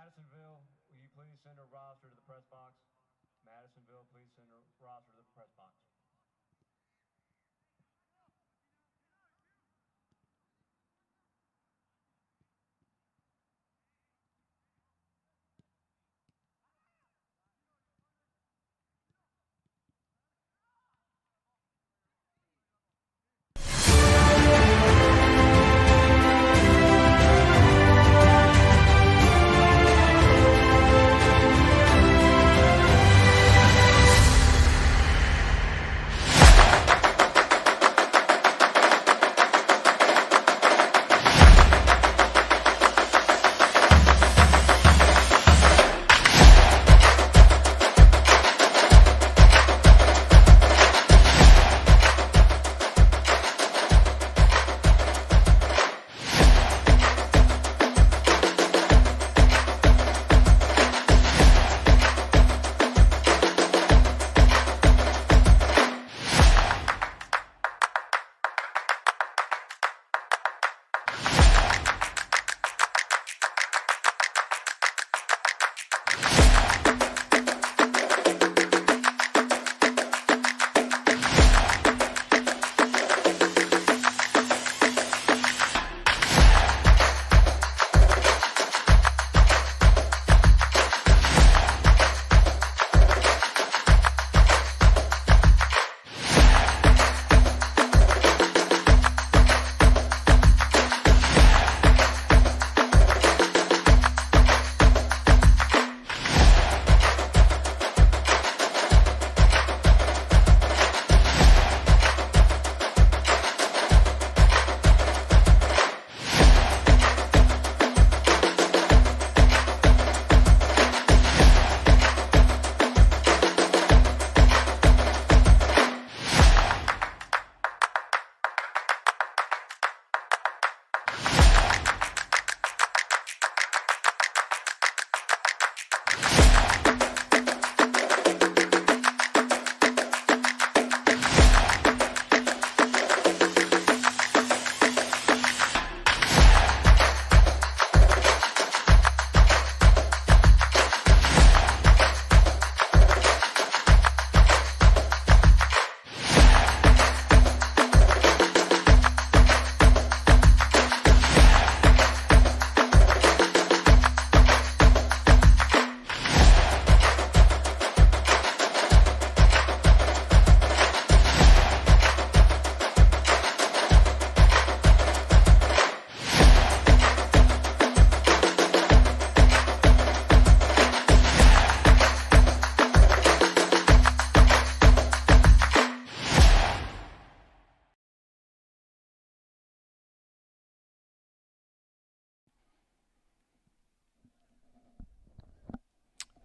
Madisonville, will you please send a roster to the press box? Madisonville, please send a roster to the press box.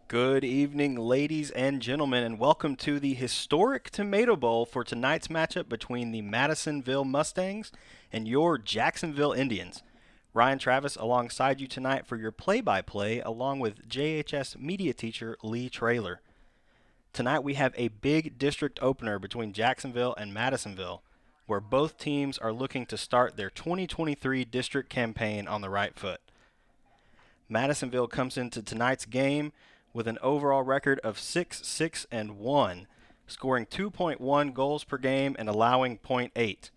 Good evening, ladies and gentlemen, and welcome to the historic Tomato Bowl for tonight's matchup between the Madisonville Mustangs and your Jacksonville Indians. Ryan Travis alongside you tonight for your play-by-play, along with JHS media teacher Lee Traylor. Tonight we have a big district opener between Jacksonville and Madisonville, where both teams are looking to start their 2023 district campaign on the right foot. Madisonville comes into tonight's game with an overall record of 6-6-1, scoring 2.1 goals per game and allowing 0.8.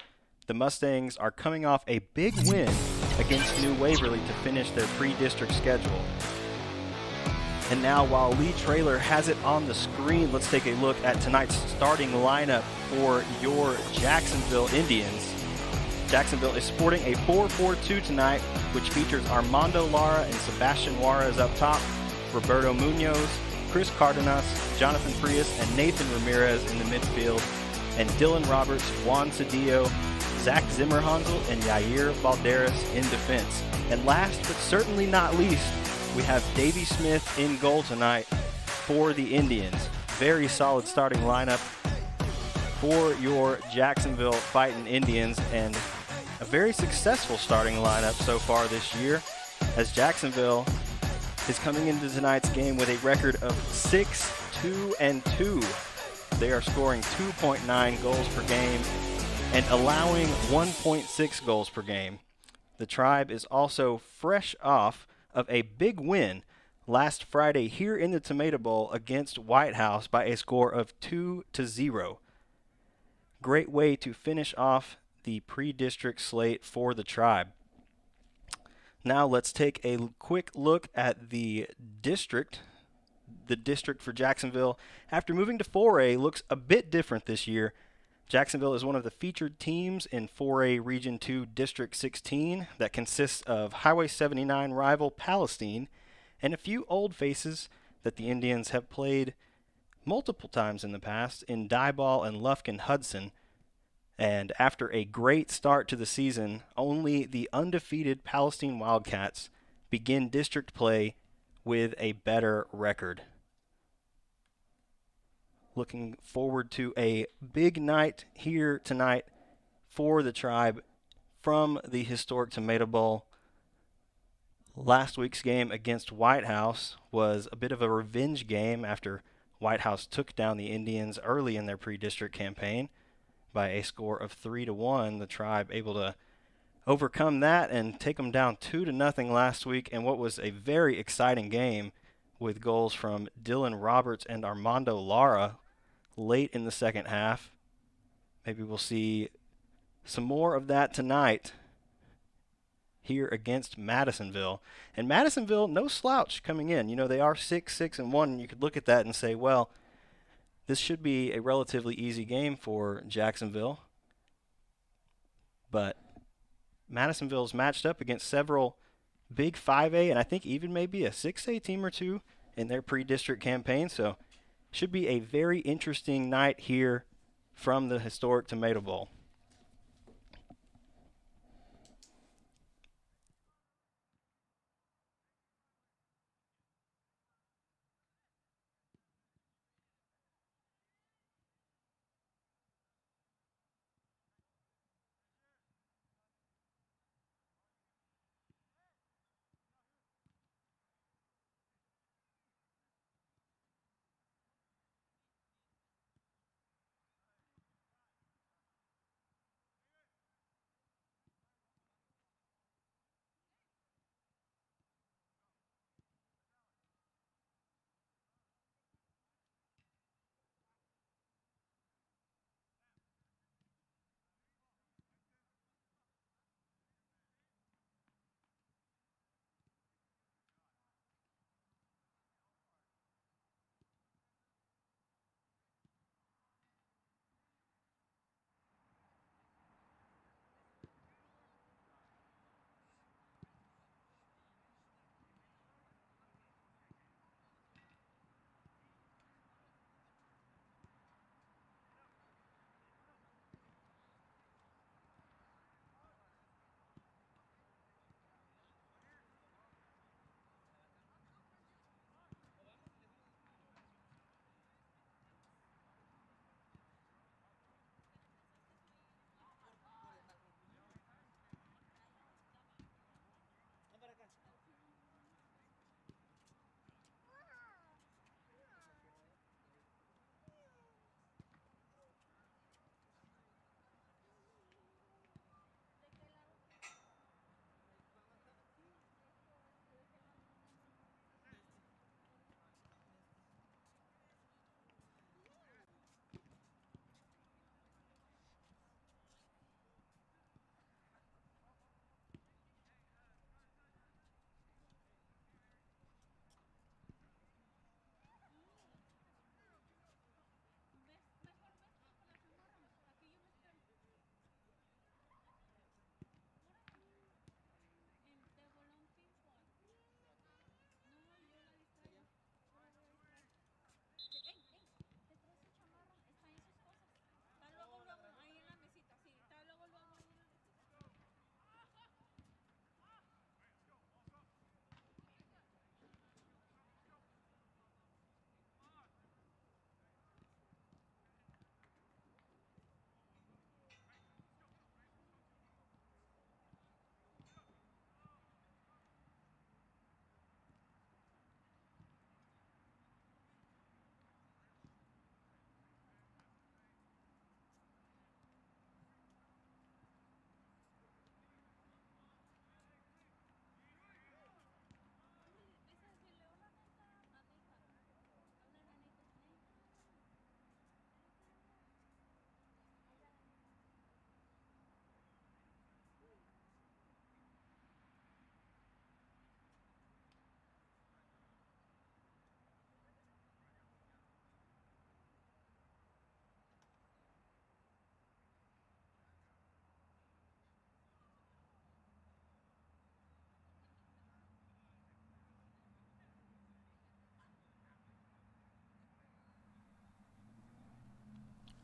The Mustangs are coming off a big win against New Waverly to finish their pre-district schedule. And now, while Lee Traylor has it on the screen, let's take a look at tonight's starting lineup for your Jacksonville Indians. Jacksonville is sporting a 4-4-2 tonight, which features Armando Lara and Sebastian Juarez up top, Roberto Munoz, Chris Cardenas, Jonathan Frias, and Nathan Ramirez in the midfield, and Dylan Roberts, Juan Cedillo, Zach Zimmerhansel, and Yair Valderas in defense. And last but certainly not least, we have Davey Smith in goal tonight for the Indians. Very solid starting lineup for your Jacksonville Fightin' Indians, and a very successful starting lineup so far this year, as Jacksonville is coming into tonight's game with a record of 6-2-2. They are scoring 2.9 goals per game and allowing 1.6 goals per game. The Tribe is also fresh off of a big win last Friday here in the Tomato Bowl against White House by a score of 2-0. Great way to finish off the pre-district slate for the Tribe. Now let's take a quick look at the district. The district for Jacksonville, after moving to 4A, looks a bit different this year. Jacksonville is one of the featured teams in 4A Region 2 District 16 that consists of Highway 79 rival Palestine and a few old faces that the Indians have played multiple times in the past in Dieball and Lufkin Hudson. And after a great start to the season, only the undefeated Palestine Wildcats begin district play with a better record. Looking forward to a big night here tonight for the Tribe from the historic Tomato Bowl. Last week's game against White House was a bit of a revenge game after White House took down the Indians early in their pre-district campaign by a score of 3-1. The Tribe able to overcome that and take them down 2-0 last week in what was a very exciting game with goals from Dylan Roberts and Armando Lara late in the second half. Maybe we'll see some more of that tonight here against Madisonville. And Madisonville, no slouch coming in. You know, they are 6-1, and you could look at that and say, well, this should be a relatively easy game for Jacksonville. But Madisonville's matched up against several big 5A and I think even maybe a 6A team or two in their pre-district campaign. So should be a very interesting night here from the historic Tomato Bowl.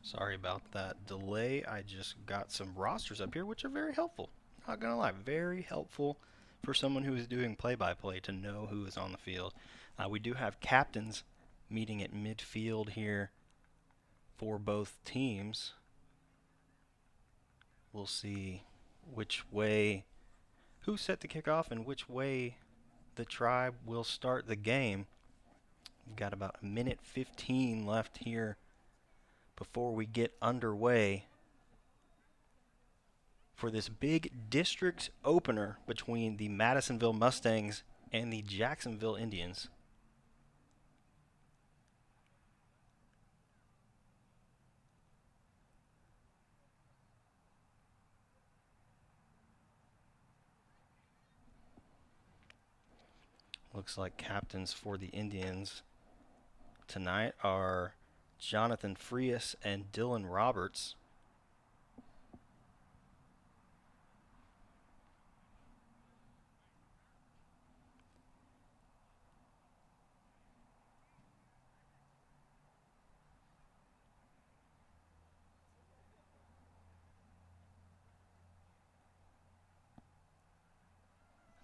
Sorry about that delay. I just got some rosters up here, which are very helpful. Not gonna lie, very helpful for someone who is doing play-by-play to know who is on the field. We do have captains meeting at midfield here for both teams. We'll see which way, who's set to kick off and which way the tribe will start the game. We've got about a minute 15 left here before we get underway for this big district opener between the Madisonville Mustangs and the Jacksonville Indians. Looks like captains for the Indians tonight are Jonathan Frias and Dylan Roberts.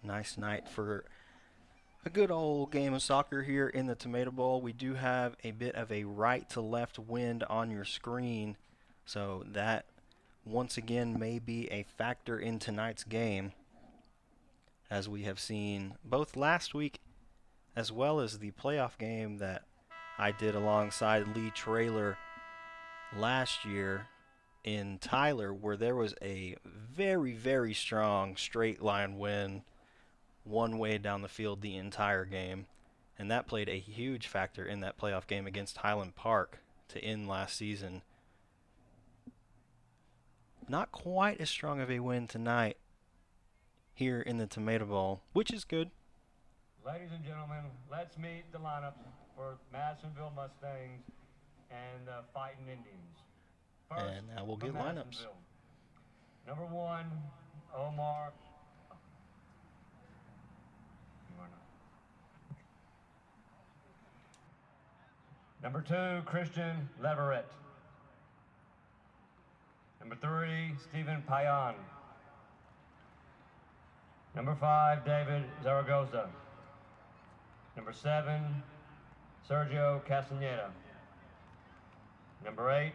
Nice night for a good old game of soccer here in the Tomato Bowl. We do have a bit of a right to left wind on your screen, so that once again may be a factor in tonight's game, as we have seen both last week as well as the playoff game that I did alongside Lee Traylor last year in Tyler, where there was a very, very strong straight line wind one way down the field the entire game, and that played a huge factor in that playoff game against Highland Park to end last season. Not quite as strong of a win tonight here in the Tomato Bowl, which is good. Ladies and gentlemen, let's meet the lineups for Madisonville Mustangs and the Fighting Indians. First, And now we'll get lineups. Number 1, Omar. Number 2, Christian Leverett. Number 3, Stephen Payan. Number 5, David Zaragoza. Number 7, Sergio Castaneda. Number 8,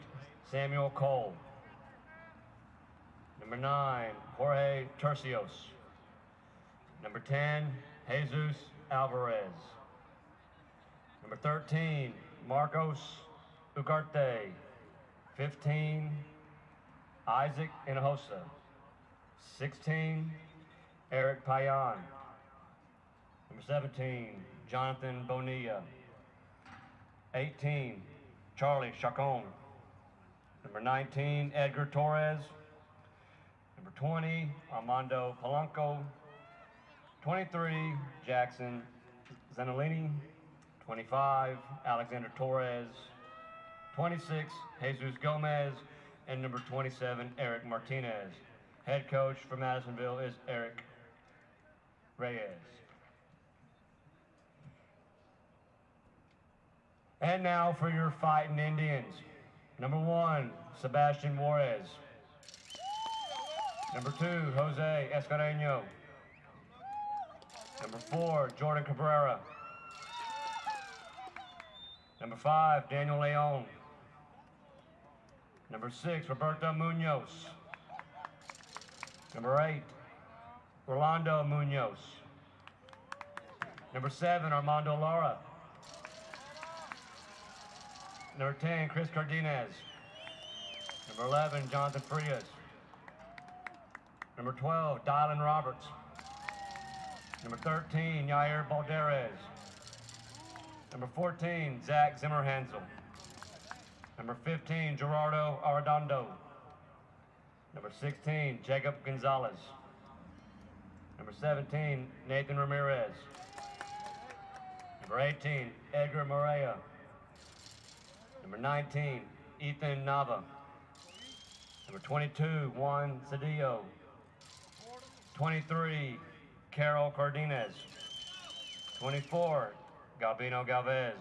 Samuel Cole. Number 9, Jorge Tercios. Number 10, Jesus Alvarez. Number 13, Marcos Ugarte. 15, Isaac Hinojosa. 16, Eric Payan. Number 17, Jonathan Bonilla. 18, Charlie Chacon. Number 19, Edgar Torres. Number 20, Armando Polanco. 23, Jackson Zanolini. 25, Alexander Torres. 26, Jesus Gomez. And number 27, Eric Martinez. Head coach for Madisonville is Eric Reyes. And now for your Fighting Indians. Number 1, Sebastian Juarez. Number 2, Jose Escareño. Number 4, Jordan Cabrera. Number 5, Daniel Leon. Number 6, Roberto Munoz. Number 8, Rolando Munoz. Number 7, Armando Lara. Number 10, Chris Cardenas. Number 11, Jonathan Frias. Number 12, Dylan Roberts. Number 13, Yair Balderas. Number 14, Zach Zimmerhansel. Number 15, Gerardo Arredondo. Number 16, Jacob Gonzalez. Number 17, Nathan Ramirez. Number 18, Edgar Morea. Number 19, Ethan Nava. Number 22, Juan Cedillo. 23, Carol Cardenas. 24, Galvino Galvez.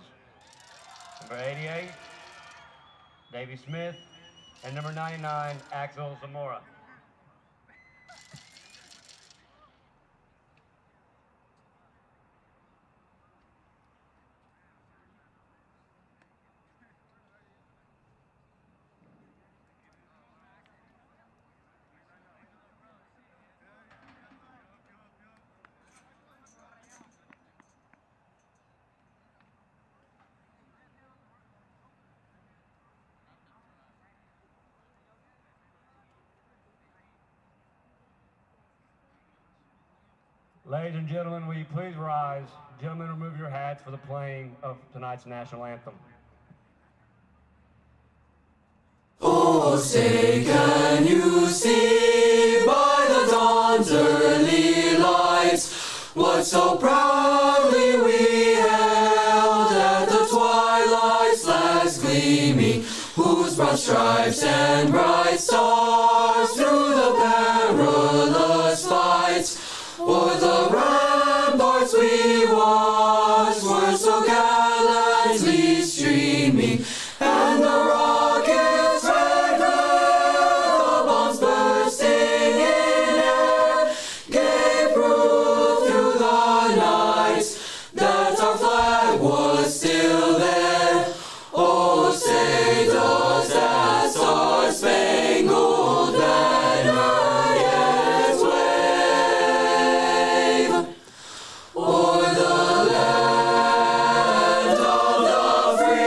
Number 88, Davey Smith. and number 99, Axel Zamora. Ladies and gentlemen, will you please rise? Gentlemen, remove your hats for the playing of tonight's national anthem. Oh, say can you see by the dawn's early lights what so proudly we hailed at the twilight's last gleaming, whose broad stripes and bright stars through the perilous fights o'er the ramparts we watched were so gallantly streaming, and the rockets red glare, the bombs bursting in air, gave proof through the night that our flag was still there. Oh, say does that star-spangled banner yet wave o'er the land of the free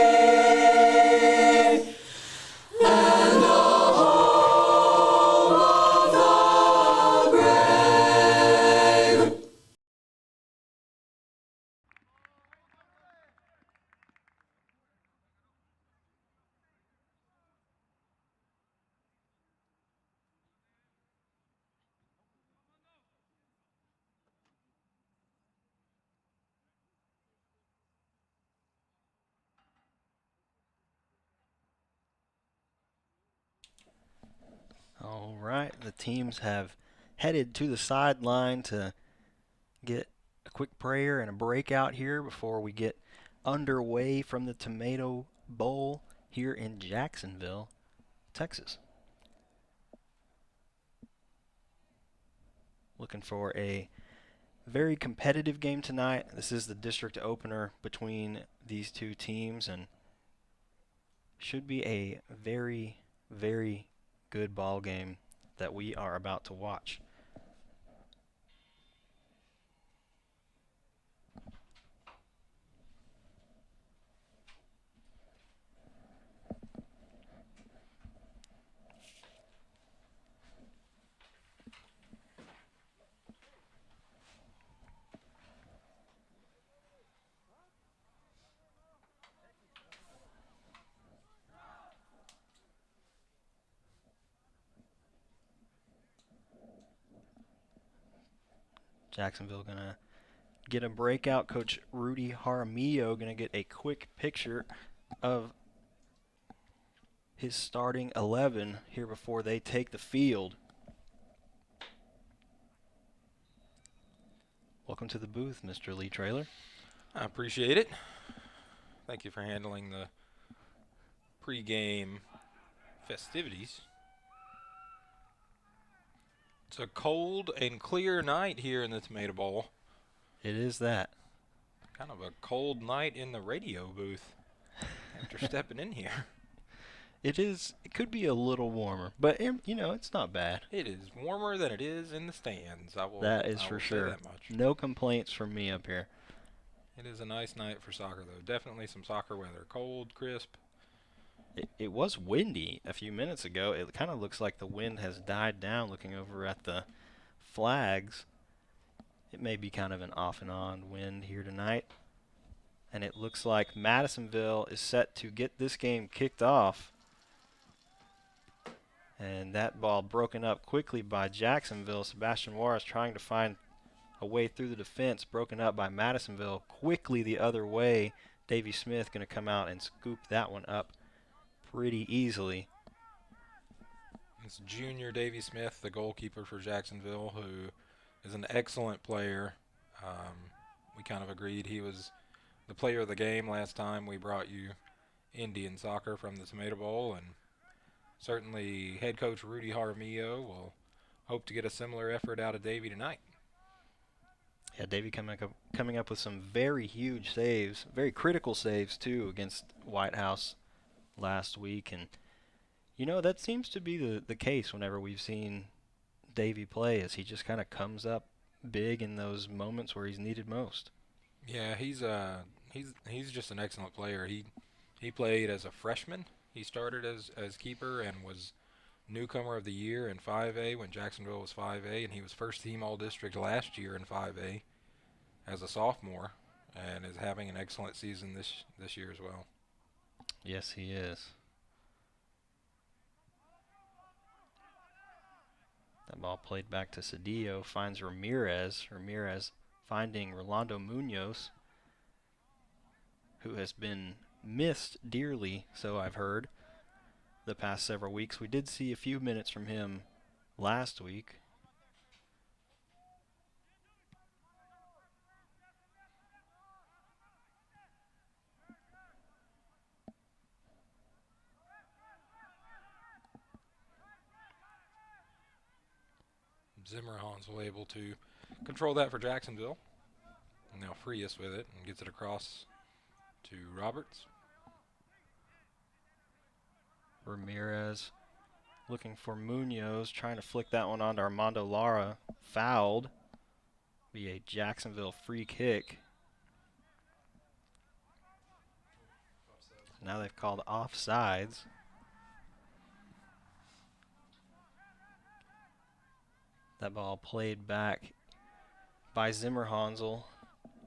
and the home of the brave? All right, the teams have headed to the sideline to get a quick prayer and a breakout here before we get underway from the Tomato Bowl here in Jacksonville, Texas. Looking for a very competitive game tonight. This is the district opener between these two teams and should be a very, very good ball game that we are about to watch. Jacksonville gonna get a breakout. Coach Rudy Jaramillo gonna get a quick picture of his starting 11 here before they take the field. Welcome to the booth, Mr. Lee Traylor. I appreciate it. Thank you for handling the pregame festivities. It's a cold and clear night here in the Tomato Bowl. It is that. Kind of a cold night in the radio booth after stepping in here. It is. It could be a little warmer, but you know it's not bad. It is warmer than it is in the stands. That is for sure. That much. No complaints from me up here. It is a nice night for soccer, though. Definitely some soccer weather. Cold, crisp. It was windy a few minutes ago. It kind of looks like the wind has died down. Looking over at the flags, it may be kind of an off and on wind here tonight. And it looks like Madisonville is set to get this game kicked off. And that ball broken up quickly by Jacksonville. Sebastian Juarez trying to find a way through the defense. Broken up by Madisonville. Quickly the other way. Davey Smith going to come out and scoop that one up pretty easily. It's junior Davey Smith, the goalkeeper for Jacksonville, who is an excellent player. We kind of agreed he was the player of the game last time we brought you Indian soccer from the Tomato Bowl, and certainly head coach Rudy Jaramillo will hope to get a similar effort out of Davy tonight. Yeah, Davey coming up with some very huge saves, very critical saves too against White House last week, and that seems to be the case whenever we've seen Davey play, as he just kind of comes up big in those moments where he's needed most. Yeah, he's just an excellent player. He played as a freshman. He started as keeper and was newcomer of the year in 5A when Jacksonville was 5A, and he was first team all-district last year in 5A as a sophomore, and is having an excellent season this year as well. Yes, he is. That ball played back to Cedillo, finds Ramirez. Ramirez finding Rolando Munoz, who has been missed dearly, so I've heard, the past several weeks. We did see a few minutes from him last week. Zimmer Hansel able to control that for Jacksonville. And now Frias with it and gets it across to Roberts. Ramirez looking for Munoz, trying to flick that one onto Armando Lara. Fouled. Be a Jacksonville free kick. Now they've called offsides. That ball played back by Zimmer Hansel.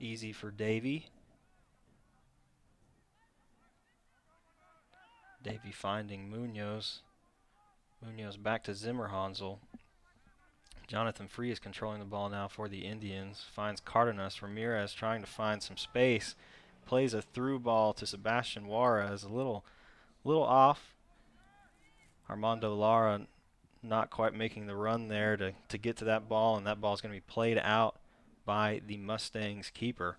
Easy for Davey. Davey finding Munoz. Munoz back to Zimmer Hansel. Jonathan Free is controlling the ball now for the Indians. Finds Cardenas. Ramirez trying to find some space. Plays a through ball to Sebastian Juarez. A little off. Armando Lara not quite making the run there to get to that ball, and that ball is going to be played out by the Mustangs keeper.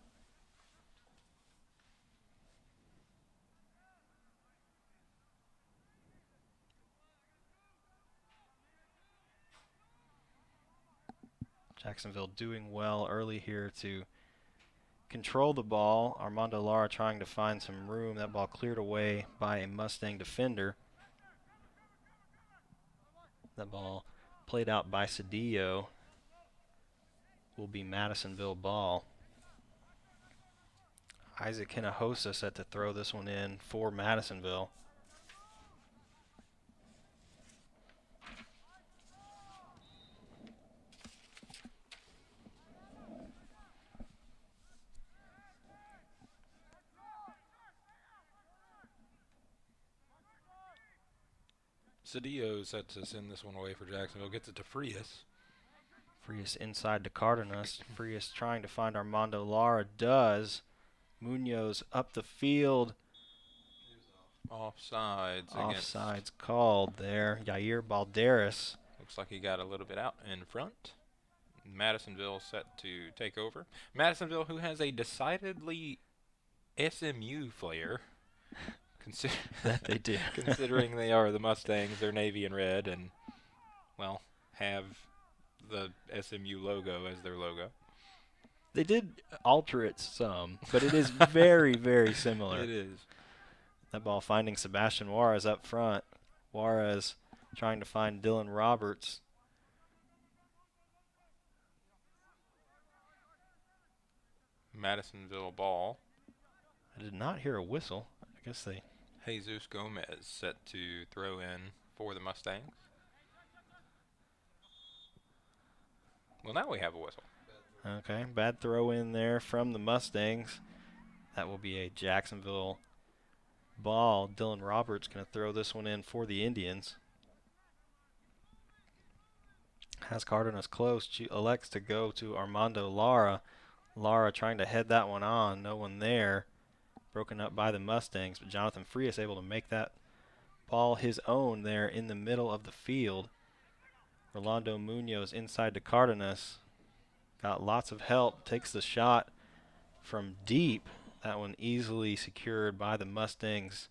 Jacksonville doing well early here to control the ball. Armando Lara trying to find some room. That ball cleared away by a Mustang defender. That ball played out by Cedillo. Will be Madisonville ball. Isaac Hinojosa set to throw this one in for Madisonville. Cedillo set to send this one away for Jacksonville. Gets it to Frias. Frias inside to Cardenas. Frias trying to find Armando Lara. Does. Munoz up the field. Offsides. Offsides called there. Yair Balderas. Looks like he got a little bit out in front. Madisonville set to take over. Madisonville, who has a decidedly SMU flair. That they do. Considering they are the Mustangs, they're navy and red, and, well, have the SMU logo as their logo. They did alter it some, but it is very, very similar. It is. That ball finding Sebastian Juarez up front. Juarez trying to find Dylan Roberts. Madisonville ball. I did not hear a whistle. I guess they... Jesus Gomez set to throw in for the Mustangs. Well, now we have a whistle. Okay, bad throw in there from the Mustangs. That will be a Jacksonville ball. Dylan Roberts going to throw this one in for the Indians. Has Cardenas close. She elects to go to Armando Lara. Lara trying to head that one on. No one there. Broken up by the Mustangs, but Jonathan Frias able to make that ball his own there in the middle of the field. Rolando Munoz inside to Cardenas. Got lots of help. Takes the shot from deep. That one easily secured by the Mustangs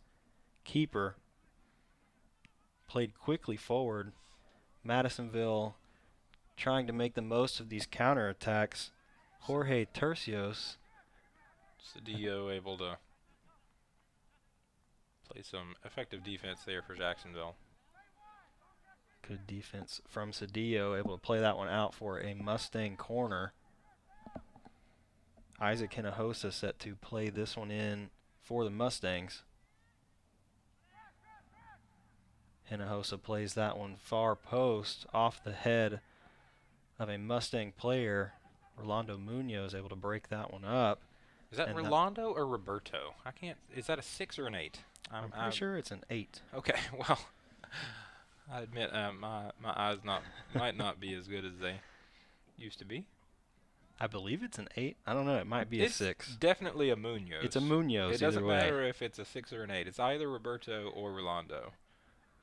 keeper. played quickly forward. Madisonville trying to make the most of these counterattacks. Jorge Tercios. Cedillo able to play some effective defense there for Jacksonville. Good defense from Cedillo, able to play that one out for a Mustang corner. Isaac Hinojosa set to play this one in for the Mustangs. Hinojosa plays that one far post off the head of a Mustang player. Rolando Munoz able to break that one up. Is that And Rolando or Roberto? I can't. Is that a 6 or an 8? I'm pretty sure it's an 8. Okay, well, I admit my eyes might not be as good as they used to be. I believe it's an 8. I don't know. It might be It's a 6. definitely a Munoz. It's a Munoz. It doesn't either way. matter if it's a 6 or an 8. It's either Roberto or Rolando.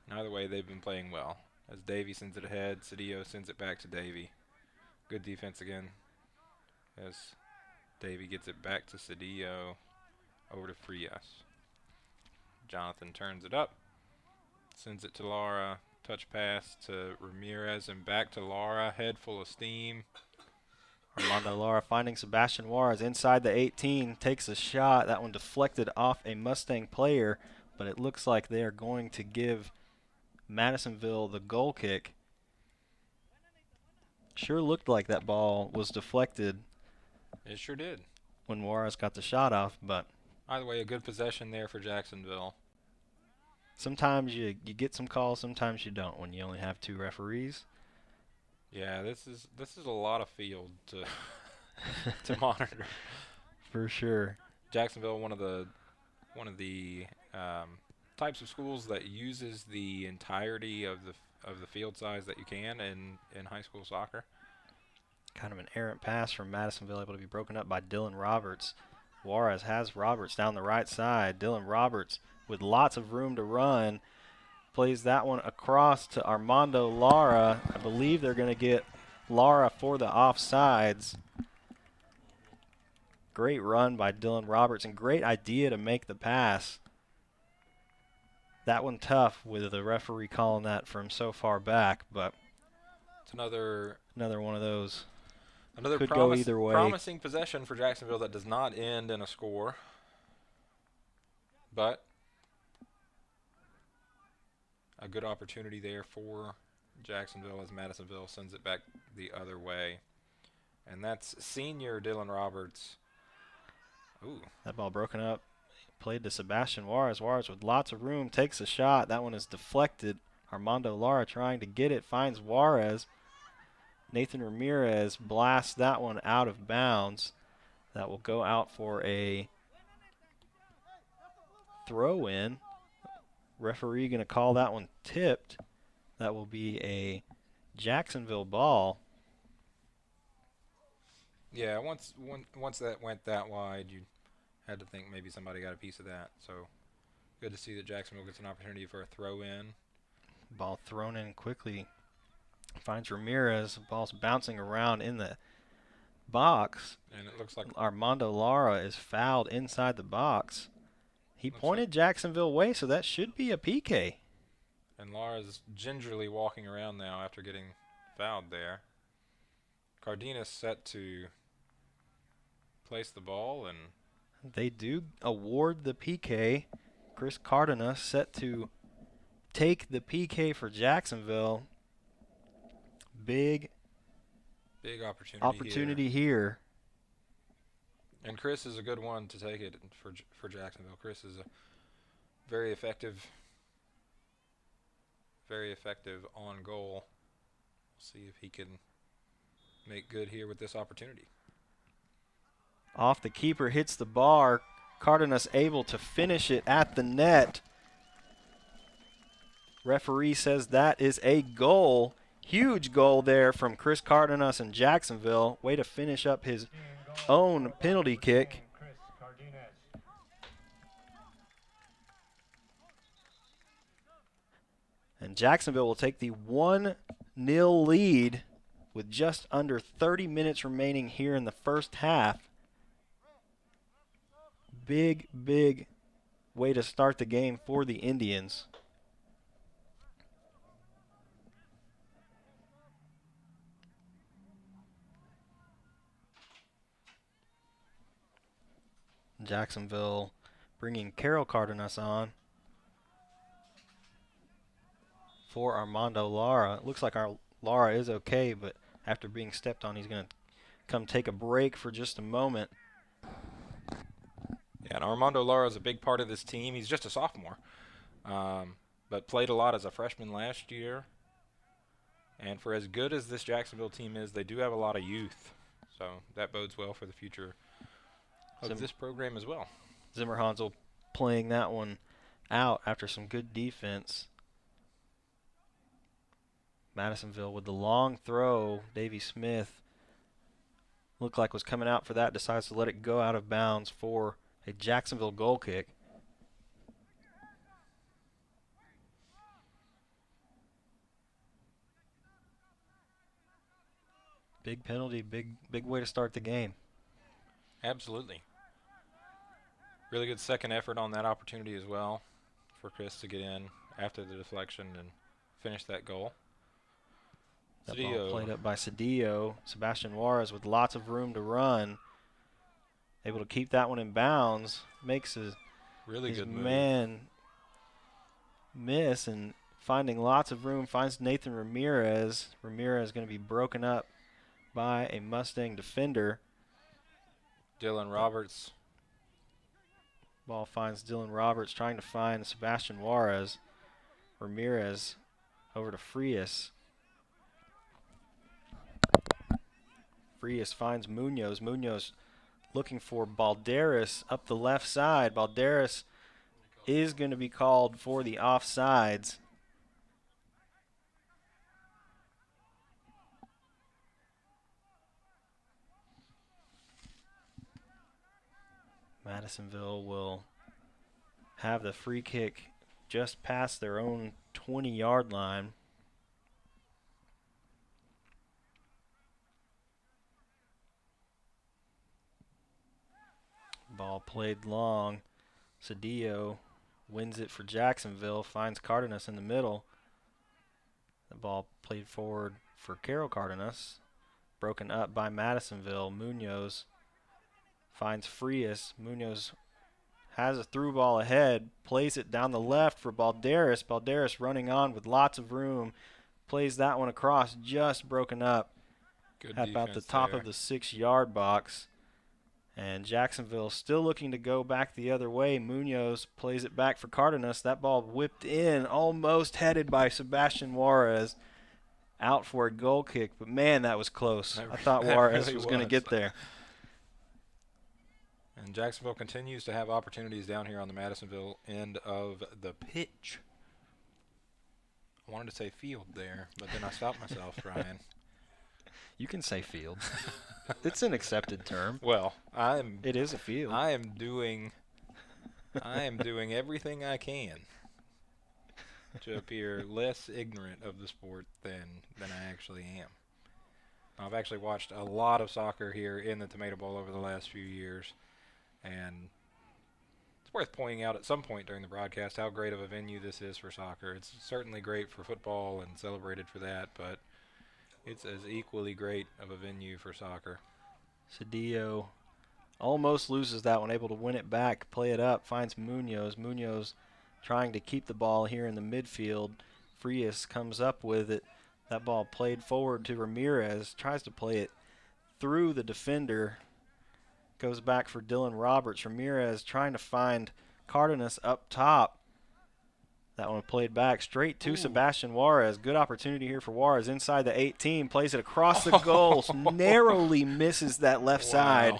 And either way, they've been playing well. As Davey sends it ahead, Cedillo sends it back to Davey. Good defense again. As Davey gets it back to Cedillo, over to Frias. Jonathan turns it up, sends it to Lara. Touch pass to Ramirez and back to Lara. Head full of steam. Armando Lara finding Sebastian Juarez inside the 18, takes a shot. That one deflected off a Mustang player, but it looks like they are going to give Madisonville the goal kick. Sure looked like that ball was deflected It sure did. when Juarez got the shot off, but Either way, a good possession there for Jacksonville. sometimes you get some calls, sometimes you don't when you only have 2 referees. Yeah, this is a lot of field to to monitor. For sure. Jacksonville, one of the types of schools that uses the entirety of the field size that you can in high school soccer. Kind of an errant pass from Madisonville, able to be broken up by Dylan Roberts. Juarez has Roberts down the right side. Dylan Roberts with lots of room to run. Plays that one across to Armando Lara. I believe they're going to get Lara for the offsides. Great run by Dylan Roberts and great idea to make the pass. That one tough with the referee calling that from so far back, but It's another one of those. Another Could go either way. promising possession for Jacksonville that does not end in a score. But a good opportunity there for Jacksonville as Madisonville sends it back the other way. And that's senior Dylan Roberts. Ooh. That ball broken up. Played to Sebastian Juarez. Juarez with lots of room takes a shot. That one is deflected. Armando Lara trying to get it. Finds Juarez. Nathan Ramirez blasts that one out of bounds. That will go out for a throw-in. Referee going to call that one tipped. That will be a Jacksonville ball. Yeah, once that went that wide, you had to think maybe somebody got a piece of that. So good to see that Jacksonville gets an opportunity for a throw-in. Ball thrown in quickly. Finds Ramirez. Ball's bouncing around in the box. And it looks like Armando Lara is fouled inside the box. He Looks pointed Jacksonville way, so that should be a PK. And Lara's gingerly walking around now after getting fouled there. Cardenas set to place the ball, and They do award the PK. Chris Cardenas set to take the PK for Jacksonville. Big opportunity opportunity here. And Chris is a good one to take it for Jacksonville. Chris is a very effective on goal. See if he can make good here with this opportunity. Off the keeper, hits the bar. Cardenas able to finish it at the net. Referee says that is a goal. Huge goal there from Chris Cardenas in Jacksonville. Way to finish up his own penalty kick. Chris Cardenas. And Jacksonville will take the 1-0 lead with just under 30 minutes remaining here in the first half. Big way to start the game for the Indians. Jacksonville bringing Carol Cardenas on for Armando Lara. It looks like our Lara is okay, but after being stepped on, he's going to come take a break for just a moment. Yeah, and Armando Lara is a big part of this team. He's just a sophomore, but played a lot as a freshman last year. And for as good as this Jacksonville team is, they do have a lot of youth. So that bodes well for the future of this program as well. Zimmer Hansel playing that one out after some good defense. Madisonville with the long throw. Davey Smith looked like was coming out for that, decides to let it go out of bounds for a Jacksonville goal kick. Big penalty, big way to start the game. Absolutely. Really good second effort on that opportunity as well for Chris to get in after the deflection and finish that goal. That ball played up by Cedillo. Sebastian Juarez with lots of room to run. Able to keep that one in bounds. Makes his really good move. Man miss and finding lots of room. Finds Nathan Ramirez. Ramirez going to be broken up by a Mustang defender. Dylan Roberts. Ball finds Dylan Roberts trying to find Sebastian Juarez. Ramirez over to Frias. Frias finds Munoz. Munoz looking for Balderas up the left side. Balderas is going to be called for the offsides. Madisonville will have the free kick just past their own 20-yard line. Ball played long. Cedillo wins it for Jacksonville, finds Cardenas in the middle. The ball played forward for Carol Cardenas. Broken up by Madisonville. Munoz finds Frias. Munoz has a through ball ahead, plays it down the left for Balderas. Balderas running on with lots of room. Plays that one across, just broken up Good at about the top of the 6-yard box. And Jacksonville still looking to go back the other way. Munoz plays it back for Cardenas. That ball whipped in, almost headed by Sebastian Juarez. Out for a goal kick, but man, that was close. I thought Juarez really was going to get there. And Jacksonville continues to have opportunities down here on the Madisonville end of the pitch. I wanted to say field there, but then I stopped myself, Ryan. You can say field. It's an accepted term. Well, it is a field. I am doing everything I can to appear less ignorant of the sport than I actually am. I've actually watched a lot of soccer here in the Tomato Bowl over the last few years, and it's worth pointing out at some point during the broadcast how great of a venue this is for soccer. It's certainly great for football and celebrated for that, but it's as equally great of a venue for soccer. Cedillo almost loses that one, able to win it back, play it up, finds Munoz. Munoz trying to keep the ball here in the midfield. Frias comes up with it. That ball played forward to Ramirez, tries to play it through the defender. Goes back for Dylan Roberts. Ramirez trying to find Cardenas up top. That one played back straight to Sebastian Juarez. Good opportunity here for Juarez inside the 18. Plays it across the goal. Narrowly misses that left side.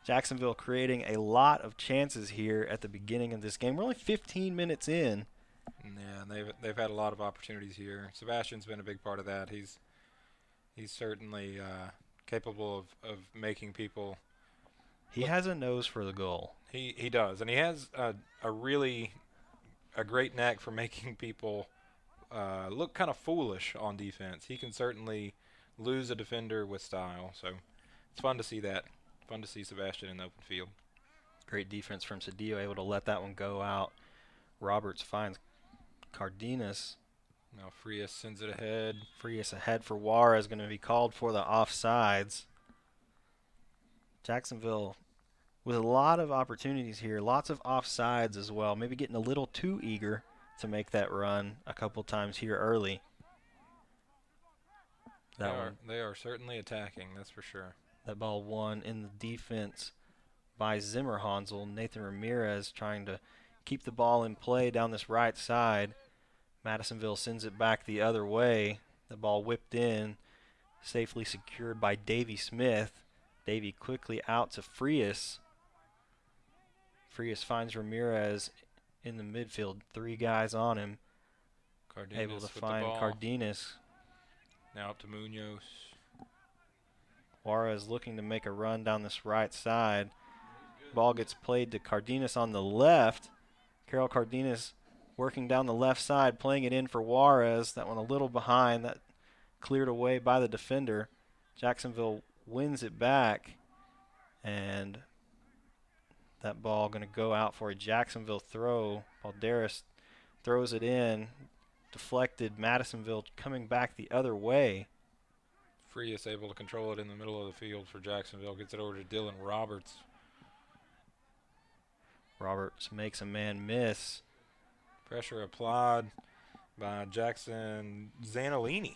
Jacksonville creating a lot of chances here at the beginning of this game. We're only 15 minutes in. Yeah, they've had a lot of opportunities here. Sebastian's been a big part of that. He's certainly capable of making people. He has a nose for the goal. He does, and he has a great knack for making people look kind of foolish on defense. He can certainly lose a defender with style, so it's fun to see that. Fun to see Sebastian in the open field. Great defense from Cedillo, able to let that one go out. Roberts finds Cardenas. Now Frias sends it ahead. Frias ahead for Juarez, going to be called for the offsides. Jacksonville with a lot of opportunities here, lots of offsides as well, maybe getting a little too eager to make that run a couple times here early. They are certainly attacking, that's for sure. That ball won in the defense by Zimmer Hansel. Nathan Ramirez trying to keep the ball in play down this right side. Madisonville sends it back the other way. The ball whipped in, safely secured by Davy Smith. Davy quickly out to Frias. Frias finds Ramirez in the midfield. 3 guys on him. Cardenas able to with find the ball. Cardenas. Now up to Munoz. Juarez looking to make a run down this right side. Ball gets played to Cardenas on the left. Carol Cardenas working down the left side, playing it in for Juarez. That one a little behind. That cleared away by the defender. Jacksonville wins it back. And that ball going to go out for a Jacksonville throw. Balderas throws it in. Deflected. Madisonville coming back the other way. Frias able to control it in the middle of the field for Jacksonville. Gets it over to Dylan Roberts. Roberts makes a man miss. Pressure applied by Jackson Zanolini.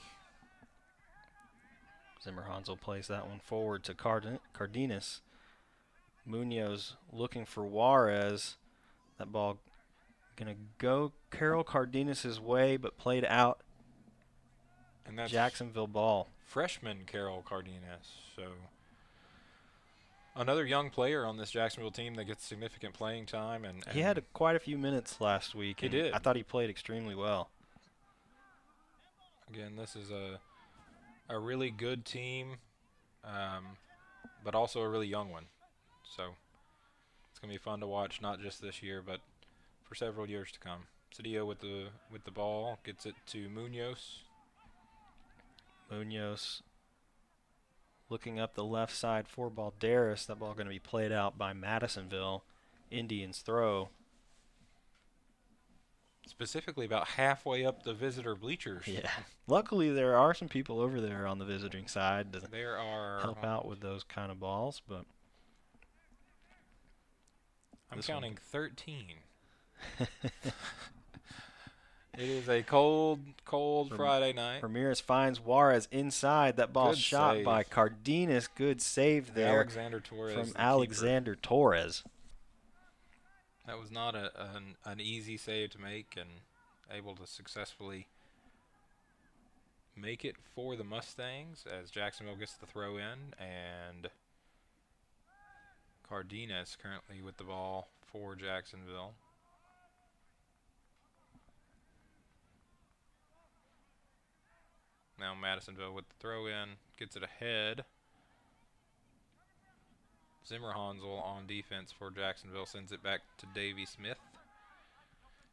Zimmer Hansel plays that one forward to Cardenas. Munoz looking for Juarez. That ball going to go Carol Cardenas' way, but played out. And that's Jacksonville ball. Freshman Carol Cardenas. So another young player on this Jacksonville team that gets significant playing time. And He had quite a few minutes last week. He did. I thought he played extremely well. Again, this is a really good team, but also a really young one. So it's going to be fun to watch, not just this year, but for several years to come. Cedillo with the ball, gets it to Munoz. Munoz looking up the left side for Balderas. That ball going to be played out by Madisonville. Indians throw. Specifically about halfway up the visitor bleachers. Yeah. Luckily, there are some people over there on the visiting side to There are help out with those kind of balls, but I'm this counting 13. It is a cold Friday night. Ramirez finds Juarez inside. That ball Good shot save. by Cardenas. Good save there Alexander Torres. from the keeper. Alexander Torres. That was not an easy save to make, and able to successfully make it for the Mustangs as Jacksonville gets the throw in, and Cardenas currently with the ball for Jacksonville. Now Madisonville with the throw in, gets it ahead. Zimmer Hansel on defense for Jacksonville sends it back to Davy Smith.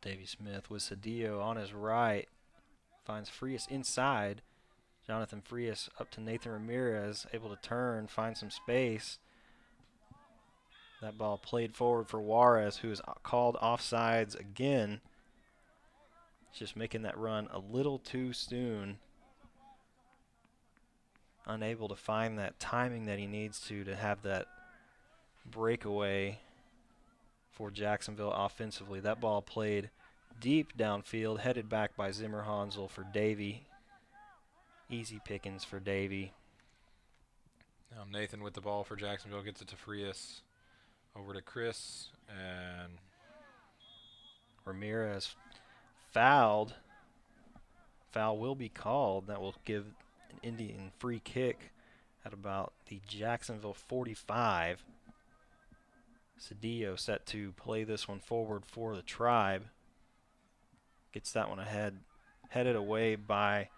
Davy Smith with Cedillo on his right. Finds Frias inside. Jonathan Frias up to Nathan Ramirez. Able to turn, find some space. That ball played forward for Juarez, who is called offsides again. Just making that run a little too soon. Unable to find that timing that he needs to have that breakaway for Jacksonville offensively. That ball played deep downfield, headed back by Zimmer Hansel for Davy. Easy pickings for Davy. Now Nathan with the ball for Jacksonville gets it to Frias. Over to Chris, and Ramirez fouled. Foul will be called. That will give an Indian free kick at about the Jacksonville 45. Cedillo set to play this one forward for the Tribe. Gets that one ahead, headed away by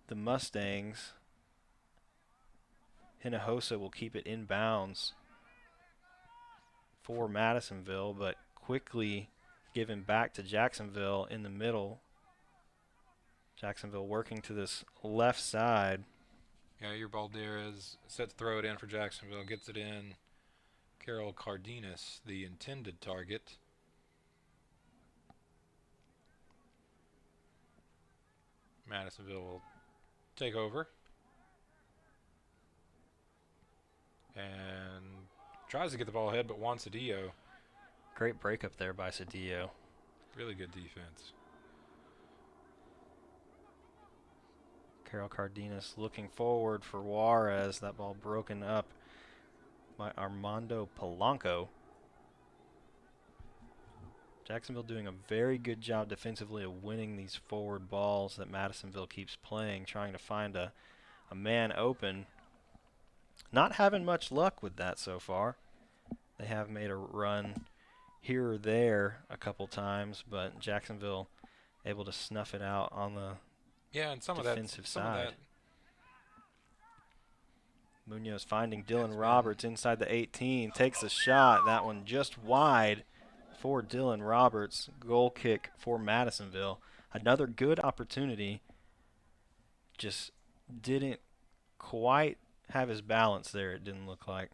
the Mustangs. Hinojosa will keep it inbounds for Madisonville, but quickly given back to Jacksonville in the middle. Jacksonville working to this left side. yeah, your Balderas set to throw it in for Jacksonville, gets it in. Carol Cardenas, the intended target. Madisonville will take over. and tries to get the ball ahead, but Juan Cedillo, Great breakup there by Cedillo. really good defense. Carol Cardenas looking forward for Juarez. That ball broken up by Armando Polanco. Jacksonville doing a very good job defensively of winning these forward balls that Madisonville keeps playing, trying to find a man open. Not having much luck with that so far. They have made a run here or there a couple times, but Jacksonville able to snuff it out on the Yeah, and some defensive of side. that. Munoz finding Dylan Roberts inside the 18, takes a shot. That one just wide for Dylan Roberts. Goal kick for Madisonville. Another good opportunity. Just didn't quite have his balance there, it didn't look like.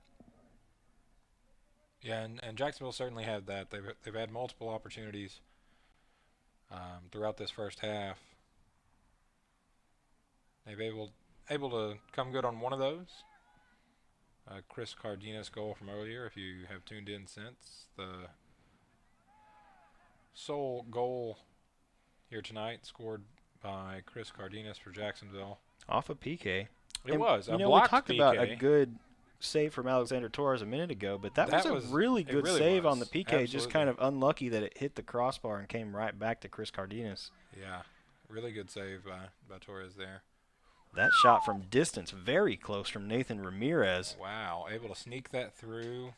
Yeah, and Jacksonville certainly had that. They've had multiple opportunities throughout this first half. They've able to come good on one of those. Chris Cardenas goal from earlier, if you have tuned in since. The sole goal here tonight scored by Chris Cardenas for Jacksonville. Off a PK. It And, was a we blocked talked PK. about a good save from Alexander Torres a minute ago, but that was a really good really save on the was. PK. Just Absolutely. kind of unlucky that it hit the crossbar and came right back to Chris Cardenas. Yeah, really good save by Torres there. That shot from distance, very close from Nathan Ramirez. Wow, able to sneak that through.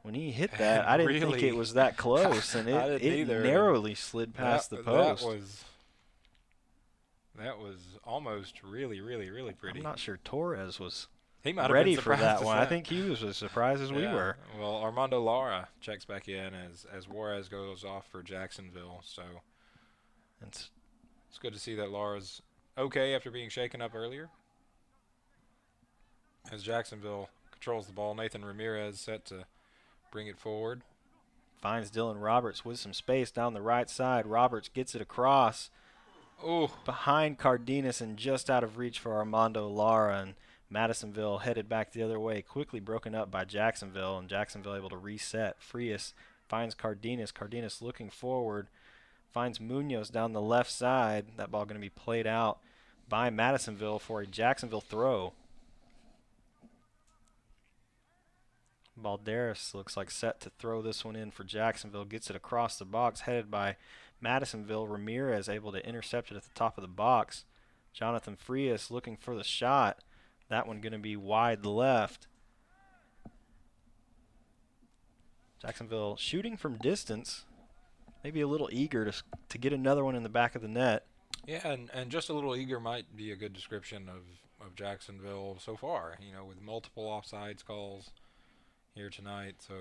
When he hit that, I didn't think Really- it was that close, and I it didn't either. narrowly slid past the post. That was almost really pretty. I'm not sure Torres was He might have ready been for that surprised to one. I see it. think he was as surprised as we Yeah. were. Well, Armando Lara checks back in as Juarez goes off for Jacksonville. So It's it's good to see that Lara's okay after being shaken up earlier. As Jacksonville controls the ball, Nathan Ramirez set to bring it forward. finds Dylan Roberts with some space down the right side. Roberts gets it across Oh, behind Cardenas and just out of reach for Armando Lara, and Madisonville headed back the other way, quickly broken up by Jacksonville, and Jacksonville able to reset. Frias finds Cardenas. Cardenas looking forward, finds Munoz down the left side. That ball going to be played out by Madisonville for a Jacksonville throw. Balderas looks like set to throw this one in for Jacksonville. Gets it across the box, headed by Madisonville. Ramirez able to intercept it at the top of the box. Jonathan Frias looking for the shot. That one going to be wide left. Jacksonville shooting from distance. Maybe a little eager to get another one in the back of the net. yeah, and just a little eager might be a good description of Jacksonville so far. You know, with multiple offsides calls here tonight, so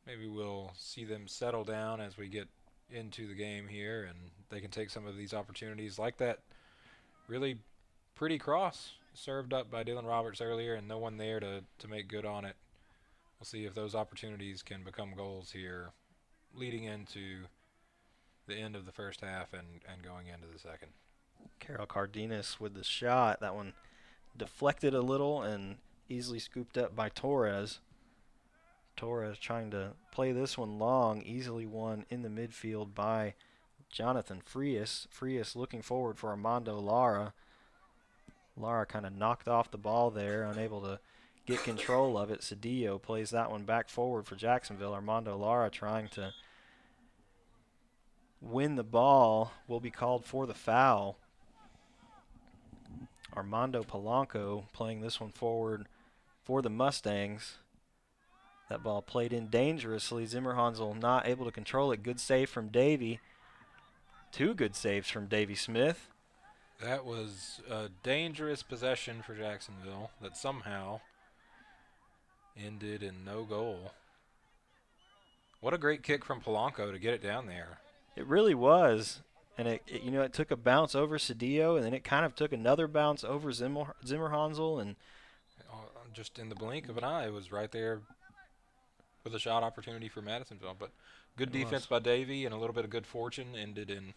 maybe we'll see them settle down as we get into the game here, and they can take some of these opportunities like that really pretty cross served up by Dylan Roberts earlier and no one there to make good on it. We'll see if those opportunities can become goals here leading into the end of the first half and going into the second. Carol Cardenas with the shot. That one deflected a little and easily scooped up by Torres. Torres trying to play this one long, easily won in the midfield by Jonathan Frias. Frias looking forward for Armando Lara. Lara kind of knocked off the ball there, unable to get control of it. Cedillo plays that one back forward for Jacksonville. Armando Lara trying to win the ball, will be called for the foul. Armando Polanco playing this one forward for the Mustangs. That ball played in dangerously. Zimmerhansel not able to control it. Good save from Davey. Two good saves from Davey Smith. That was a dangerous possession for Jacksonville that somehow ended in no goal. What a great kick from Polanco to get it down there. It really was. And it took a bounce over Cedillo, and then it kind of took another bounce over Zimmerhansel, and Just in the blink of an eye, it was right there with a shot opportunity for Madisonville. But good defense by Davey and a little bit of good fortune ended in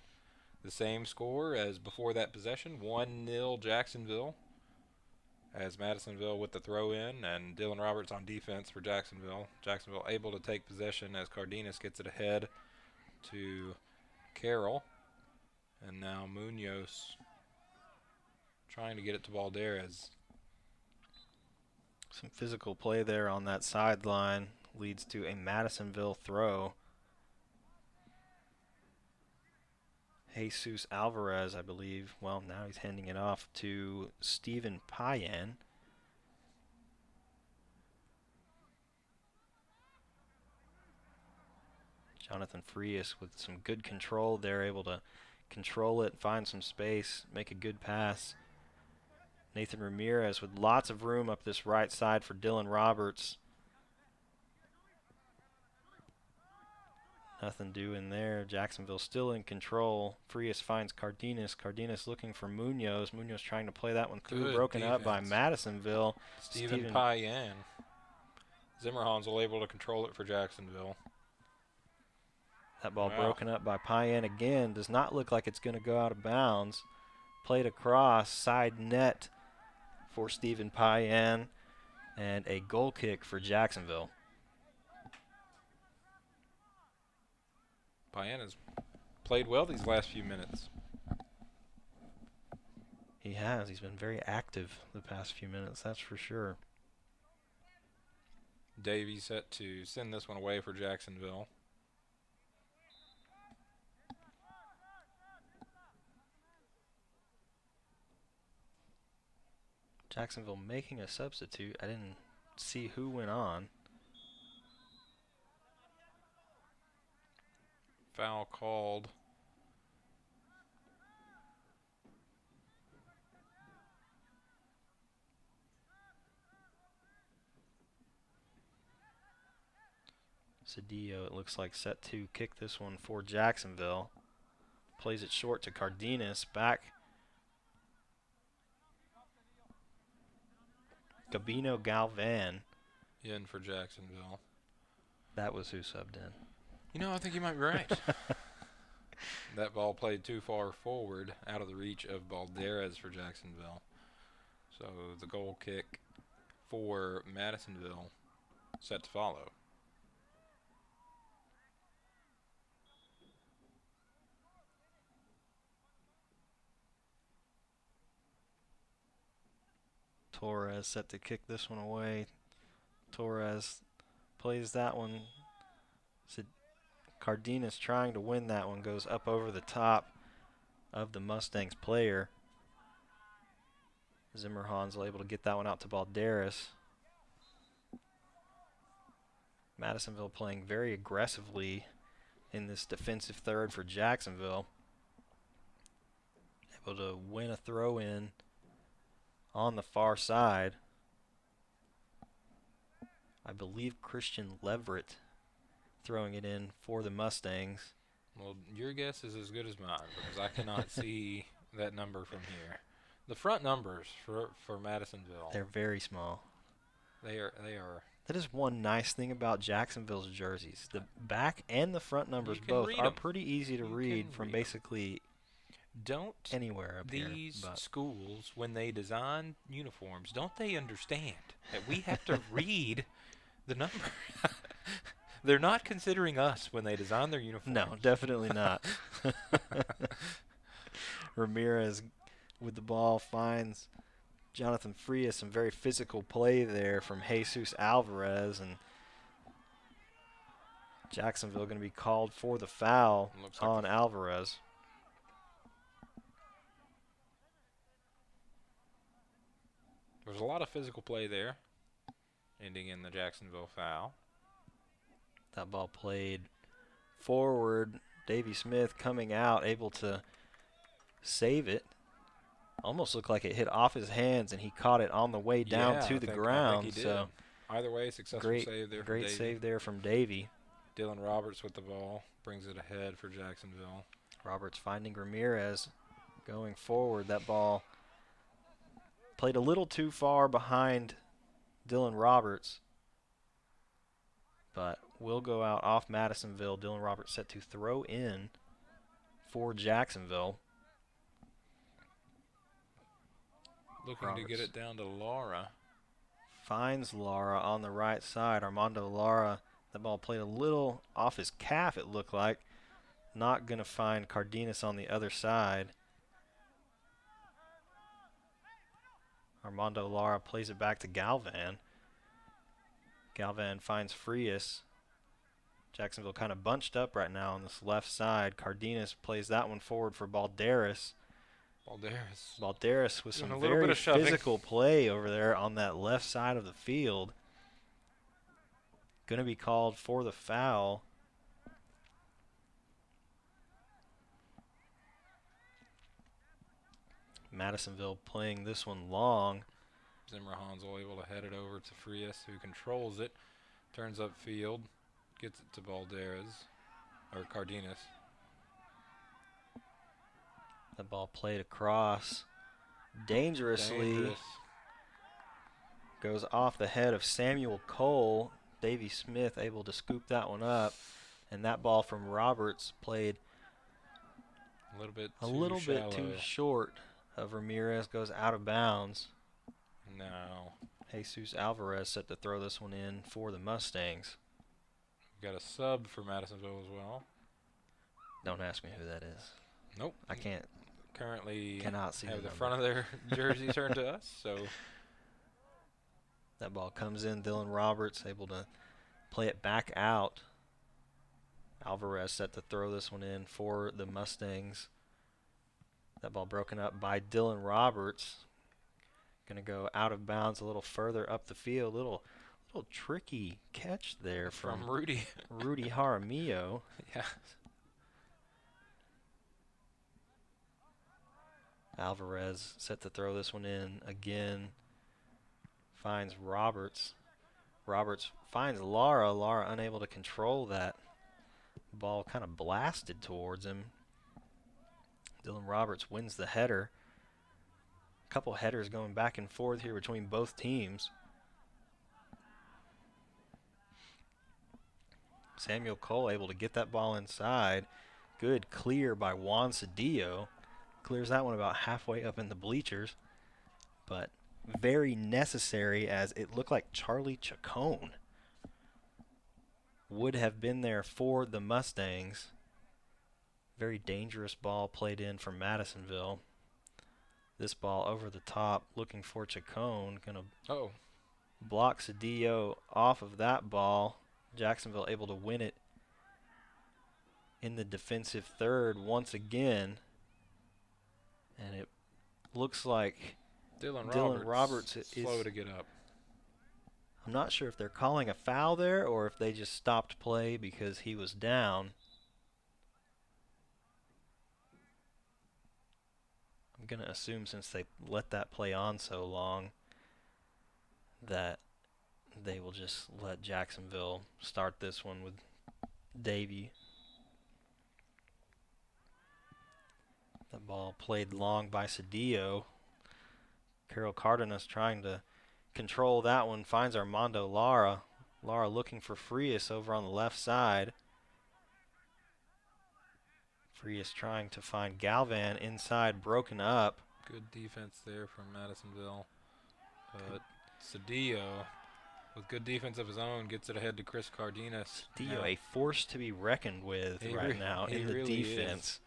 the same score as before that possession, 1-0 Jacksonville. as Madisonville with the throw in and Dylan Roberts on defense for Jacksonville. Jacksonville able to take possession as Cardenas gets it ahead to Carroll. And now Munoz trying to get it to Valderez. Some physical play there on that sideline leads to a Madisonville throw. Jesus Alvarez, I believe. Well, now he's handing it off to Stephen Payan. Jonathan Frias with some good control there, able to control it, find some space, make a good pass. Nathan Ramirez with lots of room up this right side for Dylan Roberts. Nothing doing there. Jacksonville still in control. Frias finds Cardenas. Cardenas looking for Munoz. Munoz trying to play that one through. Good Broken up by defense. Madisonville. Stephen Payan. Zimmerhansel able to control it for Jacksonville. That ball broken up by Payan again. Does not look like it's going to go out of bounds. Played across, side net for Stephen Payan. And a goal kick for Jacksonville. Payan has played well these last few minutes. He has. He's been very active the past few minutes, that's for sure. Davey set to send this one away for Jacksonville. Jacksonville making a substitute. I didn't see who went on. Foul called. Cedillo, it looks like, set to kick this one for Jacksonville. Plays it short to Cardenas. Back. Gabino Galvan. In for Jacksonville. That was who subbed in. You know, I think you might be right. That ball played too far forward, out of the reach of Valderez for Jacksonville. So the goal kick for Madisonville set to follow. Torres set to kick this one away. Torres plays that one. Cardenas trying to win that one, goes up over the top of the Mustangs player. Zimmerhansel able to get that one out to Balderas. Madisonville playing very aggressively in this defensive third for Jacksonville. Able to win a throw in on the far side. I believe Christian Leverett throwing it in for the Mustangs. Well, your guess is as good as mine because I cannot see that number from here. The front numbers for Madisonville. They're very small. They are. That is one nice thing about Jacksonville's jerseys. The back and the front numbers You can both read are 'em. pretty easy to You read can from read 'em. basically Don't anywhere up here. these but schools, when they design uniforms, don't they understand that we have to read the number? They're not considering us when they design their uniforms. no, definitely not. Ramirez with the ball finds Jonathan Frias. Some very physical play there from Jesus Alvarez, and Jacksonville going to be called for the foul Looks like on Alvarez. There's a lot of physical play there, ending in the Jacksonville foul. That ball played forward. Davey Smith coming out, able to save it. Almost looked like it hit off his hands, and he caught it on the way down Yeah, to I the think ground. he did. So Either way, successful great, save there from great Davey. save there from Davey. Dylan Roberts with the ball brings it ahead for Jacksonville. Roberts finding Ramirez going forward. That ball played a little too far behind Dylan Roberts, but will go out off Madisonville. Dylan Roberts set to throw in for Jacksonville. looking to get it down to Laura. Finds Lara on the right side. Armando Lara, the ball played a little off his calf, it looked like. Not going to find Cardenas on the other side. Armando Lara plays it back to Galvan. Galvan finds Frias. Jacksonville kind of bunched up right now on this left side. Cardenas plays that one forward for Balderas. Balderas with some very physical play over there on that left side of the field. Going to be called for the foul. Madisonville playing this one long. Zimmer Hansel able to head it over to Frias, who controls it. Turns up field. Gets it to Balderas. Or Cardenas. The ball played across dangerously. Goes off the head of Samuel Cole. Davey Smith able to scoop that one up. And that ball from Roberts played a little bit too short of Ramirez. Goes out of bounds. Now Jesus Alvarez set to throw this one in for the Mustangs. We've got a sub for Madisonville as well. Don't ask me who that is. Nope. I can't. Cannot see have the front of their jersey turned to us. So that ball comes in. Dylan Roberts able to play it back out. Alvarez set to throw this one in for the Mustangs. That ball broken up by Dylan Roberts. Going to go out of bounds a little further up the field. Little tricky catch there from Rudy Jaramillo. Yeah. Alvarez set to throw this one in again. Finds Roberts. Roberts finds Lara. Lara unable to control that. Ball kind of blasted towards him. Dylan Roberts wins the header. A couple headers going back and forth here between both teams. Samuel Cole able to get that ball inside. Good clear by Juan Cedillo. Clears that one about halfway up in the bleachers. But very necessary, as it looked like Charlie Chacon would have been there for the Mustangs. Very dangerous ball played in from Madisonville. This ball over the top, looking for Chacon. Going to block Cedillo off of that ball. Jacksonville able to win it in the defensive third once again. And it looks like Dylan Roberts is slow to get up. I'm not sure if they're calling a foul there or if they just stopped play because he was down. I'm going to assume, since they let that play on so long, that they will just let Jacksonville start this one with Davey. The ball played long by Cedillo. Carol Cardenas trying to control that one. Finds Armando Lara. Lara looking for Frias over on the left side. Frias trying to find Galvan inside, broken up. Good defense there from Madisonville. But Cedillo, with good defense of his own, gets it ahead to Chris Cardenas. Cedillo, a force to be reckoned with right now in the defense.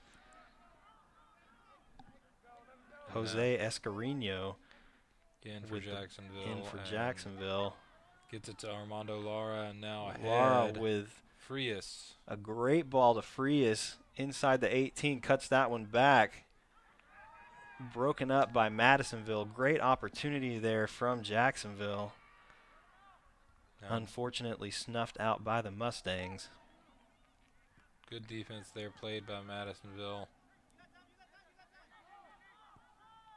Jose Escarino in for Jacksonville. Gets it to Armando Lara, and now ahead. Lara with Frias. A great ball to Frias inside the 18, cuts that one back. Broken up by Madisonville. Great opportunity there from Jacksonville. Unfortunately snuffed out by the Mustangs. Good defense there played by Madisonville.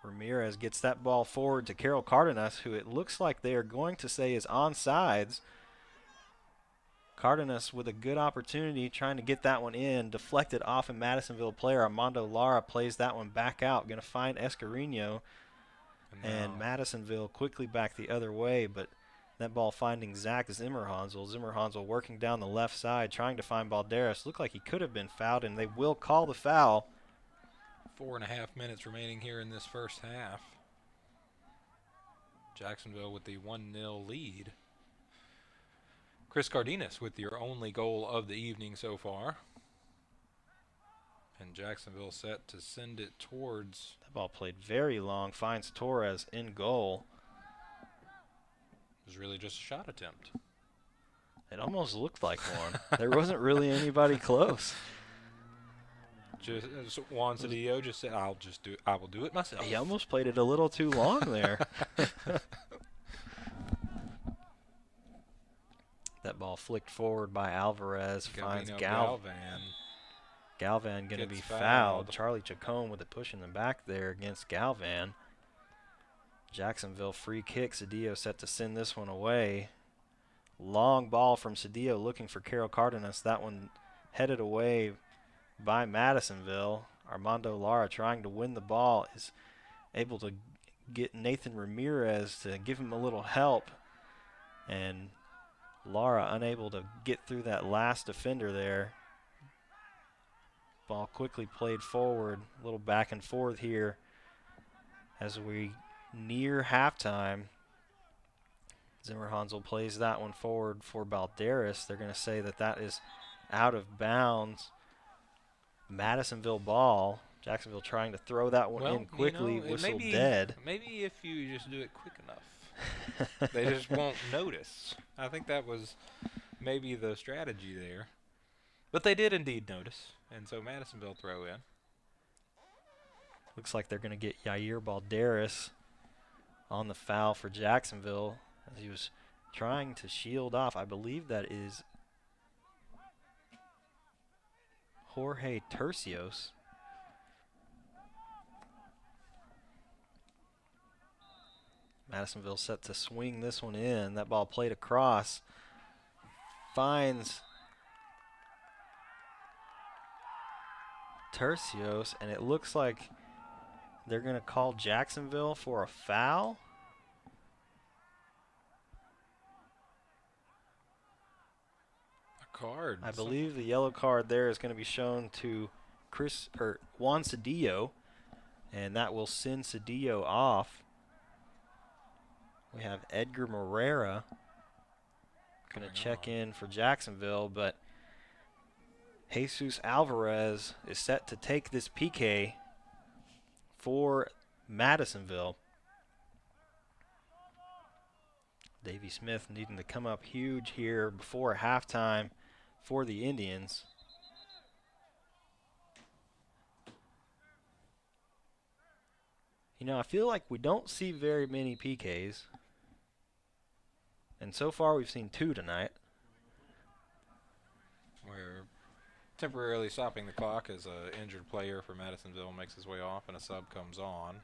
Ramirez gets that ball forward to Carol Cardenas, who it looks like they are going to say is onside. Cardenas with a good opportunity, trying to get that one in. Deflected off a Madisonville player. Armando Lara plays that one back out. Going to find Escarino. And Madisonville quickly back the other way, but that ball finding Zach Zimmerhansel. Zimmerhansel working down the left side, trying to find Balderas. Looked like he could have been fouled, and they will call the foul. 4.5 minutes remaining here in this first half. Jacksonville with the 1-0 lead. Chris Cardenas with your only goal of the evening so far. And Jacksonville set to send it towards. That ball played very long. Finds Torres in goal. It was really just a shot attempt. It almost looked like one. There wasn't really anybody close. Just Juan Cedillo just said, I will do it myself. He almost played it a little too long there. That ball flicked forward by Alvarez. Finds Galvan. Galvan going to be Gets fouled. fouled. Charlie Chacon with a push in the back there against Galvan. Jacksonville free kick. Cedillo set to send this one away. Long ball from Cedillo looking for Carol Cardenas. That one headed away by Madisonville. Armando Lara trying to win the ball is able to get Nathan Ramirez to give him a little help. And Lara unable to get through that last defender there. Ball quickly played forward. A little back and forth here as we near halftime. Zimmer Hansel plays that one forward for Balderas. They're going to say that that is out of bounds. Madisonville ball. Jacksonville trying to throw that one in quickly. Whistle dead. Maybe if you just do it quick enough, they just won't notice. I think that was maybe the strategy there. But they did indeed notice, and so Madisonville throw in. Looks like they're going to get Yair Balderas on the foul for Jacksonville as he was trying to shield off. I believe that is Jorge Tercios. Madisonville set to swing this one in. That ball played across. Finds Tercios, and it looks like they're going to call Jacksonville for a foul. A card. I believe the yellow card there is going to be shown to Juan Cedillo, and that will send Cedillo off. We have Edgar Morera going to check in for Jacksonville, but Jesus Alvarez is set to take this PK for Madisonville. Davey Smith needing to come up huge here before halftime for the Indians. You know, I feel like we don't see very many PKs. And so far we've seen 2 tonight. We're temporarily stopping the clock as an injured player for Madisonville makes his way off and a sub comes on.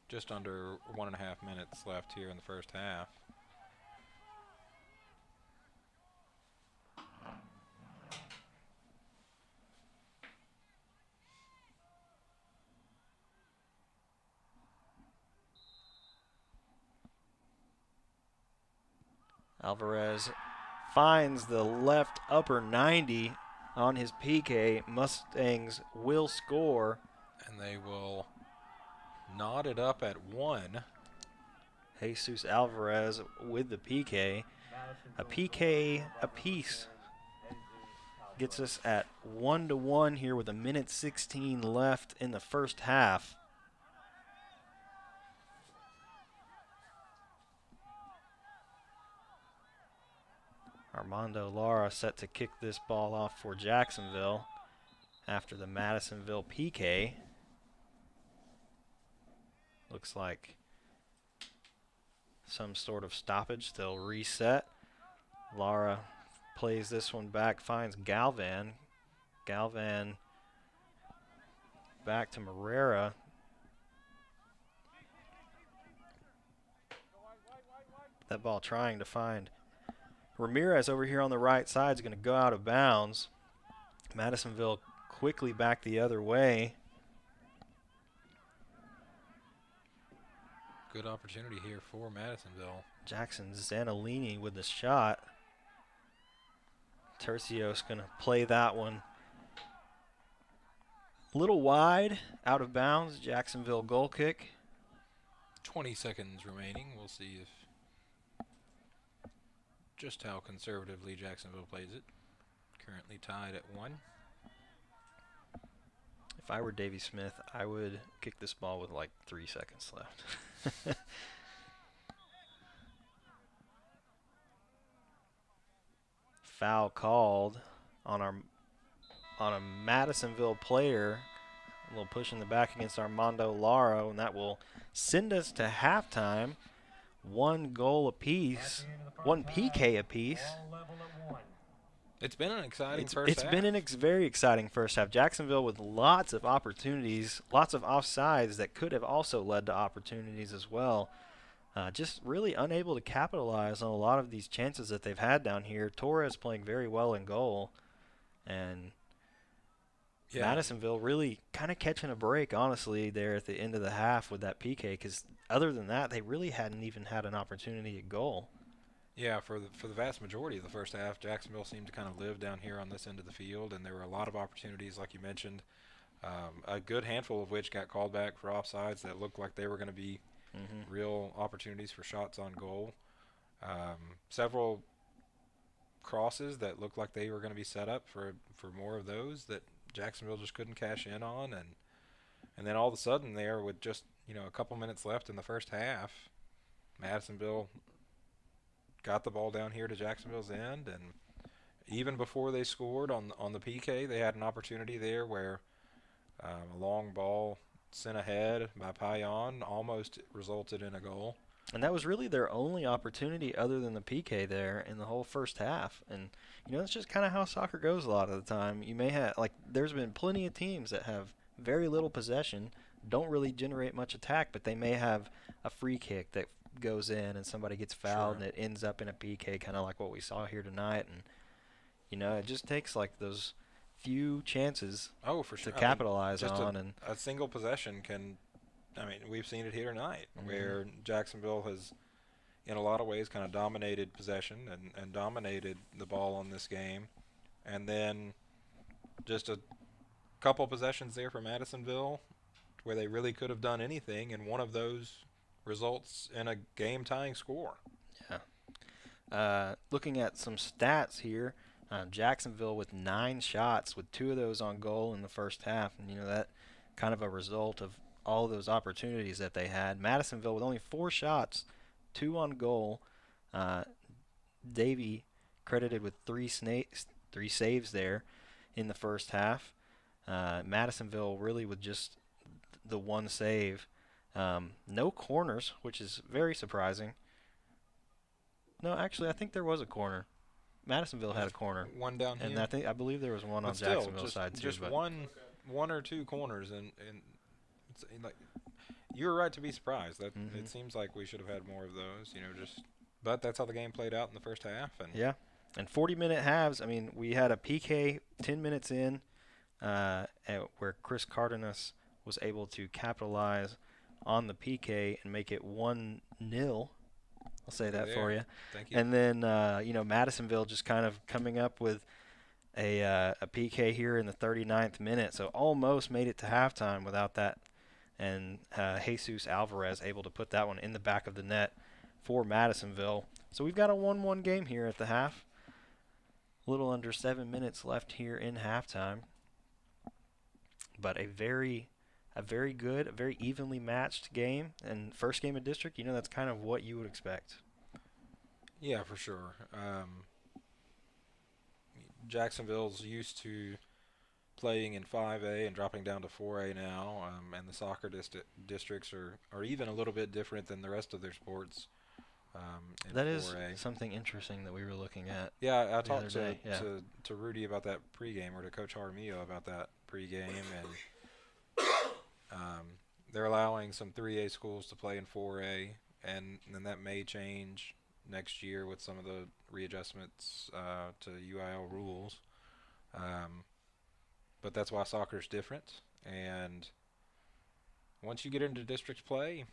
Just under 1.5 minutes left here in the first half. Alvarez finds the left upper 90 on his PK. Mustangs will score. And they will knot it up at 1. Jesus Alvarez with the PK. A PK apiece gets us at 1-1 here with 1:16 left in the first half. Armando Lara set to kick this ball off for Jacksonville after the Madisonville PK. Looks like some sort of stoppage. They'll reset. Lara plays this one back, finds Galvan. Galvan back to Morera. That ball trying to find Ramirez over here on the right side is going to go out of bounds. Madisonville quickly back the other way. Good opportunity here for Madisonville. Jackson Zanolini with the shot. Tercios going to play that one a little wide, out of bounds. Jacksonville goal kick. 20 seconds remaining. We'll see if just how conservatively Jacksonville plays it. Currently tied at 1. If I were Davey Smith, I would kick this ball with like 3 seconds left. Foul called on a Madisonville player. A little push in the back against Armando Lara, and that will send us to halftime. 1 goal apiece, 1 PK apiece. All level at 1. It's been an exciting first It's half. been an very exciting first half. Jacksonville with lots of opportunities, lots of offsides that could have also led to opportunities as well. Just really unable to capitalize on a lot of these chances that they've had down here. Torres playing very well in goal, and Madisonville really kind of catching a break, honestly, there at the end of the half with that PK, because other than that, they really hadn't even had an opportunity at goal. Yeah, for the vast majority of the first half, Jacksonville seemed to kind of live down here on this end of the field, and there were a lot of opportunities, like you mentioned, a good handful of which got called back for offsides that looked like they were going to be real opportunities for shots on goal. Several crosses that looked like they were going to be set up for more of those that Jacksonville just couldn't cash in on, and then all of a sudden there with just a couple minutes left in the first half, Madisonville got the ball down here to Jacksonville's end, and even before they scored on the PK, they had an opportunity there where a long ball sent ahead by Payan almost resulted in a goal. And that was really their only opportunity other than the PK there in the whole first half. And, that's just kind of how soccer goes a lot of the time. You may have, there's been plenty of teams that have very little possession, don't really generate much attack, but they may have a free kick that goes in and somebody gets fouled and it ends up in a PK, kind of like what we saw here tonight. And, it just takes, those few chances to capitalize on. And a single possession can – we've seen it here tonight where Jacksonville has, in a lot of ways, kind of dominated possession and dominated the ball on this game. And then just a couple possessions there for Madisonville where they really could have done anything, and one of those results in a game-tying score. Yeah. Looking at some stats here, Jacksonville with 9 shots, with 2 of those on goal in the first half. And, that kind of a result of all those opportunities that they had. Madisonville with only 4 shots, 2 on goal. Davey credited with 3 saves there in the first half. Madisonville really with just the 1 save. No corners, which is very surprising. No, actually, I think there was a corner. Madisonville had a corner. One down here. And I believe there was one on Jacksonville's side too. Just one or 2 corners, and it's you're right to be surprised. That it seems like we should have had more of those. But that's how the game played out in the first half. And yeah, and 40-minute halves. We had a PK 10 minutes in, where Chris Cardenas was able to capitalize on the PK and make it 1-0. I'll say that for you. Thank you. And then, Madisonville just kind of coming up with a PK here in the 39th minute. So almost made it to halftime without that. And Jesus Alvarez able to put that one in the back of the net for Madisonville. So we've got a 1-1 game here at the half. A little under 7 minutes left here in halftime. But a very good, a very evenly matched game. And first game of district, that's kind of what you would expect. Yeah, for sure. Jacksonville's used to playing in 5A and dropping down to 4A now, and the soccer districts are even a little bit different than the rest of their sports. That 4A. is something interesting that we were looking at. Yeah, I talked to Rudy about that pregame, or to Coach Jaramillo about that pregame, and they're allowing some 3A schools to play in 4A, and then that may change next year with some of the readjustments to UIL rules. But that's why soccer's different, and once you get into district play,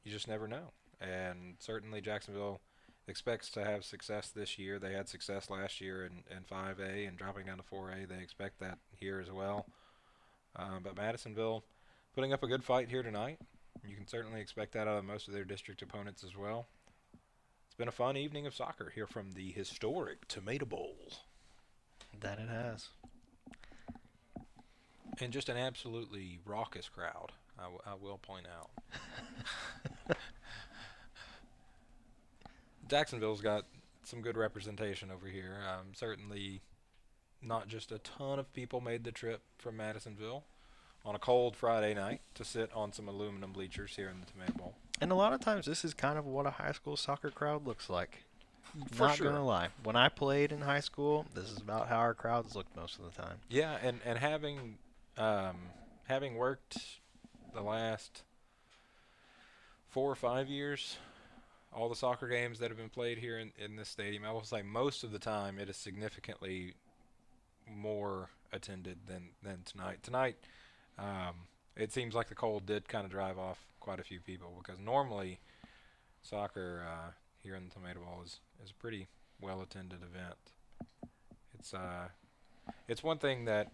you just never know. And certainly Jacksonville expects to have success this year. They had success last year in 5A, and dropping down to 4A, they expect that here as well. But Madisonville putting up a good fight here tonight. You can certainly expect that out of most of their district opponents as well. It's been a fun evening of soccer here from the historic Tomato Bowl. That it has. And just an absolutely raucous crowd, I will point out. Jacksonville's got some good representation over here. Certainly not just a ton of people made the trip from Madisonville on a cold Friday night to sit on some aluminum bleachers here in the Tomato Bowl. And a lot of times this is kind of what a high school soccer crowd looks like. For Not sure. gonna lie. When I played in high school, this is about how our crowds looked most of the time. Yeah, and having worked the last 4 or 5 years, all the soccer games that have been played here in this stadium, I will say most of the time it is significantly more attended than tonight. Tonight, it seems like the cold did kind of drive off quite a few people because normally soccer here in the Tomato Bowl is a pretty well attended event. It's one thing that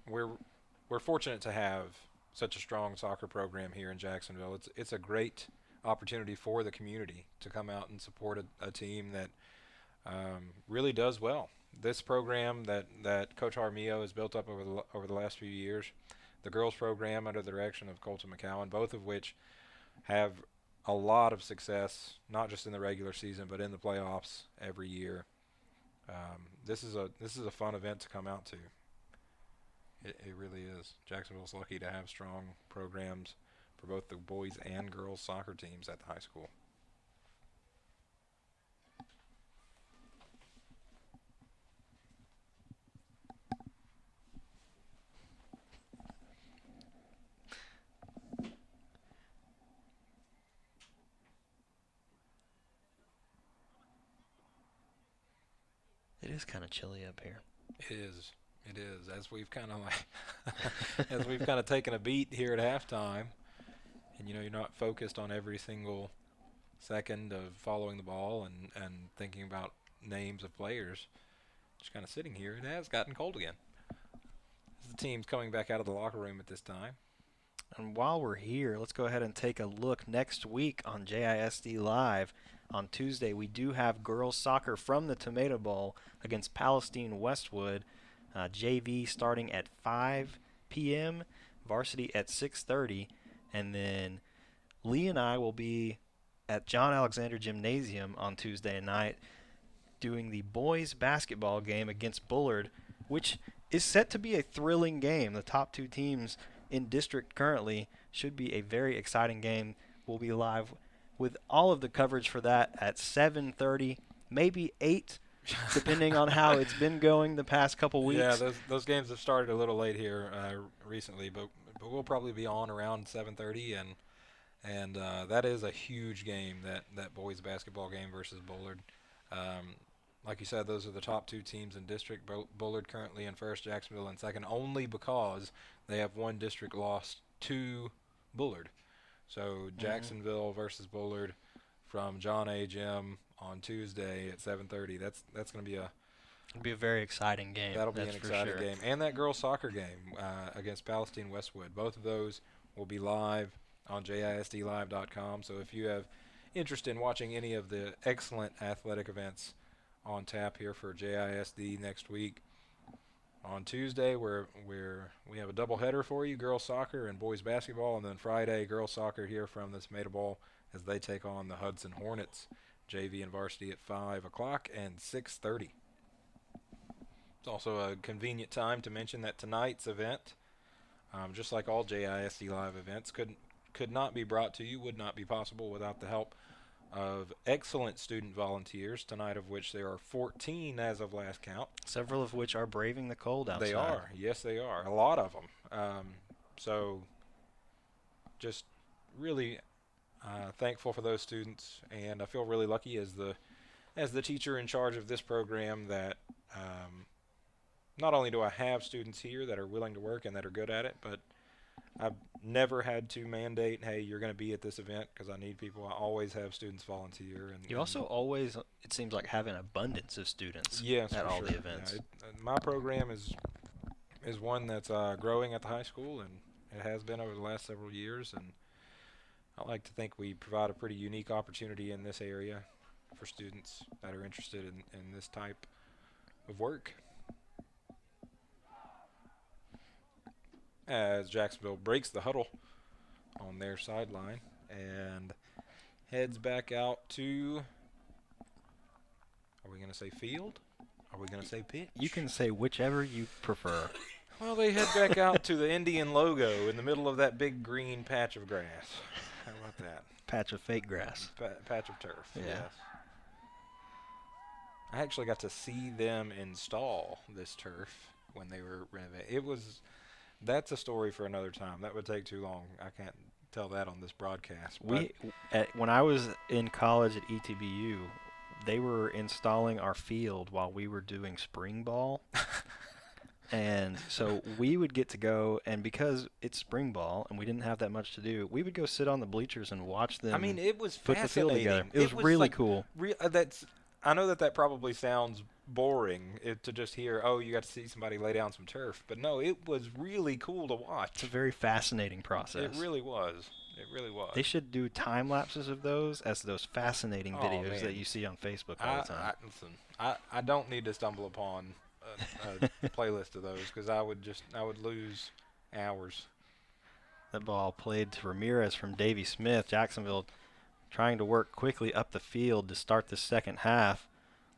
we're fortunate to have such a strong soccer program here in Jacksonville. It's a great opportunity for the community to come out and support a team that really does well. This program that Coach Armio has built up over the last few years, the girls program under the direction of Colton McCowan, both of which have a lot of success, not just in the regular season, but in the playoffs every year. This is a fun event to come out to. It really is. Jacksonville's lucky to have strong programs for both the boys and girls soccer teams at the high school. It is kind of chilly up here. It is. It is. As we've kind of taken a beat here at halftime, and you're not focused on every single second of following the ball and thinking about names of players. Just kind of sitting here. It has gotten cold again. The team's coming back out of the locker room at this time. And while we're here, let's go ahead and take a look next week on JISD Live. On Tuesday, we do have girls soccer from the Tomato Bowl against Palestine Westwood. JV starting at 5 p.m., varsity at 6:30, and then Lee and I will be at John Alexander Gymnasium on Tuesday night doing the boys basketball game against Bullard, which is set to be a thrilling game. The top two teams in district currently should be a very exciting game. We'll be live with all of the coverage for that at 7:30, maybe 8, depending on how it's been going the past couple weeks. Yeah, those games have started a little late here recently, but we'll probably be on around 7:30, and that is a huge game, that boys basketball game versus Bullard. Like you said, those are the top two teams in district. Bullard currently in first, Jacksonville in second, only because they have one district loss to Bullard. So Jacksonville versus Bullard from John A. Gym on Tuesday at 7:30. That's going to be It'll be a very exciting game. that'll be that's an for exciting sure. game. And that girls soccer game against Palestine Westwood. Both of those will be live on JISDlive.com. So if you have interest in watching any of the excellent athletic events on tap here for JISD next week, on Tuesday we have a doubleheader for you, girls soccer and boys basketball, and then Friday girls soccer here from the Tomato Bowl as they take on the Hudson Hornets, JV and varsity at 5 o'clock and 6:30. It's also a convenient time to mention that tonight's event, just like all JISD Live events, could not be brought to you, would not be possible without the help of excellent student volunteers, tonight of which there are 14 as of last count. Several of which are braving the cold outside. They are. Yes, they are. A lot of them. So just really thankful for those students, and I feel really lucky as the teacher in charge of this program that not only do I have students here that are willing to work and that are good at it, but I've never had to mandate, hey, you're going to be at this event because I need people. I always have students volunteer. And You also always, it seems like, have an abundance of students yes, at for all sure. the events. Yeah, my program is one that's growing at the high school, and it has been over the last several years. And I like to think we provide a pretty unique opportunity in this area for students that are interested in this type of work. As Jacksonville breaks the huddle on their sideline and heads back out to, are we going to say field? Are we going to say pitch? You can say whichever you prefer. Well, they head back out to the Indian logo in the middle of that big green patch of grass. How about that? Patch of fake grass. Patch of turf, Yeah. yes. I actually got to see them install this turf when they were renovating. That's a story for another time. That would take too long. I can't tell that on this broadcast. When I was in college at ETBU, they were installing our field while we were doing spring ball. And so we would get to go, and because it's spring ball and we didn't have that much to do, we would go sit on the bleachers and watch them. I mean, it was put the field fascinating. together. It was really like cool. I know that probably sounds boring to just hear, oh, you got to see somebody lay down some turf. But no, it was really cool to watch. It's a very fascinating process. It really was. It really was. They should do time lapses of those as those fascinating videos man. that you see on Facebook all the time. I don't need to stumble upon a playlist of those because I would lose hours. That ball played to Ramirez from Davy Smith. Jacksonville trying to work quickly up the field to start the second half.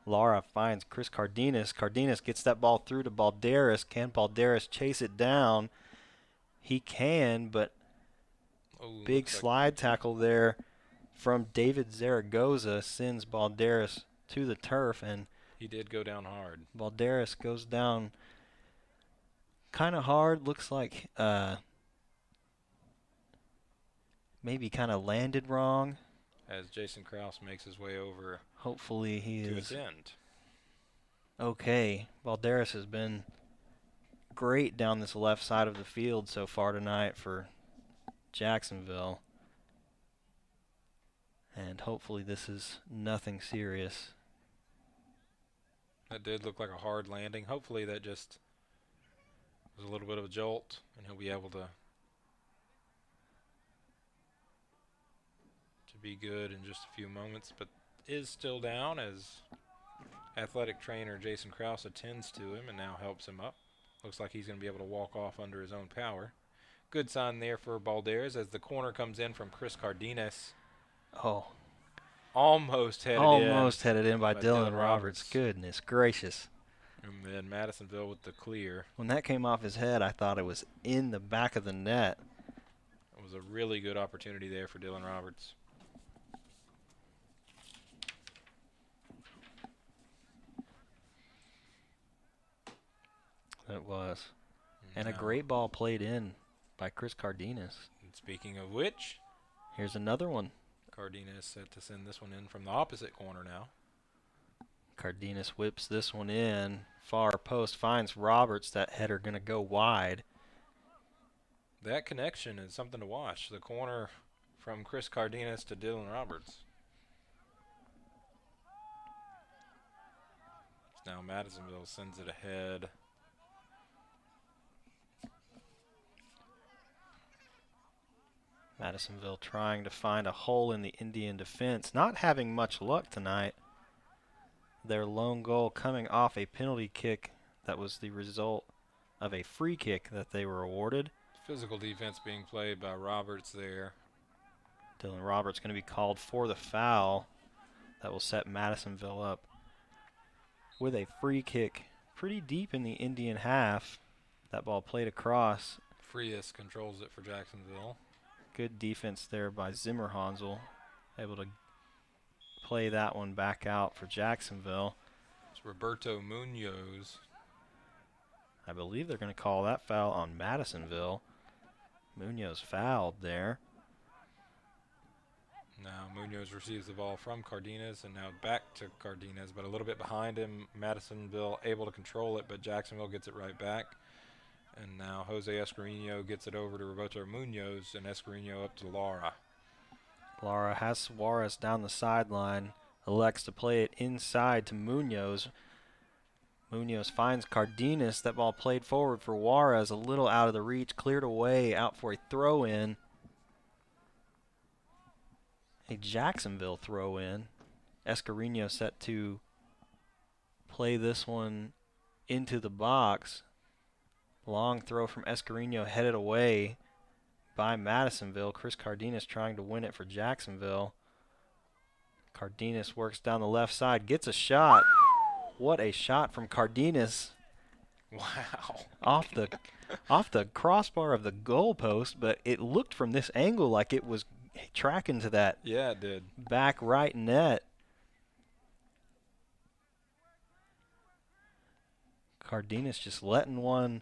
Lara finds Chris Cardenas. Cardenas gets that ball through to Balderas. Can Balderas chase it down? He can, but big slide tackle there from David Zaragoza sends Balderas to the turf, and he did go down hard. Balderas goes down kind of hard. Looks like maybe kind of landed wrong. As Jason Krause makes his way over. Hopefully he to is its end. Okay. Balderas has been great down this left side of the field so far tonight for Jacksonville. And hopefully this is nothing serious. That did look like a hard landing. Hopefully that just was a little bit of a jolt and he'll be able to be good in just a few moments, but is still down as athletic trainer Jason Krause attends to him and now helps him up. Looks like he's going to be able to walk off under his own power. Good sign there for Balderas as the corner comes in from Chris Cardenas. Oh. Almost headed in by Dylan Roberts. Goodness gracious. And then Madisonville with the clear. When that came off his head, I thought it was in the back of the net. It was a really good opportunity there for Dylan Roberts. It was. And a great ball played in by Chris Cardenas. And speaking of which, here's another one. Cardenas set to send this one in from the opposite corner now. Cardenas whips this one in. Far post finds Roberts. That header going to go wide. That connection is something to watch. The corner from Chris Cardenas to Dylan Roberts. Now Madisonville sends it ahead. Madisonville trying to find a hole in the Indian defense. Not having much luck tonight. Their lone goal coming off a penalty kick that was the result of a free kick that they were awarded. Physical defense being played by Roberts there. Dylan Roberts going to be called for the foul. That will set Madisonville up with a free kick pretty deep in the Indian half. That ball played across. Frias controls it for Jacksonville. Good defense there by Zimmerhansel. Able to play that one back out for Jacksonville. It's Roberto Munoz. I believe they're going to call that foul on Madisonville. Munoz fouled there. Now Munoz receives the ball from Cardenas and now back to Cardenas, but a little bit behind him. Madisonville able to control it, but Jacksonville gets it right back. And now Jose Escarino gets it over to Roberto Munoz, and Escarino up to Lara. Lara has Suarez down the sideline, elects to play it inside to Munoz. Munoz finds Cardenas. That ball played forward for Juarez, a little out of the reach, cleared away, out for a throw-in. a Jacksonville throw in. Escarino set to play this one into the box. Long throw from Escarino headed away by Madisonville. Chris Cardenas trying to win it for Jacksonville. Cardenas works down the left side, gets a shot. What a shot from Cardenas. Wow. Off the crossbar of the goalpost, but it looked from this angle like it was tracking to that Yeah, it did. back right net. Cardenas just letting one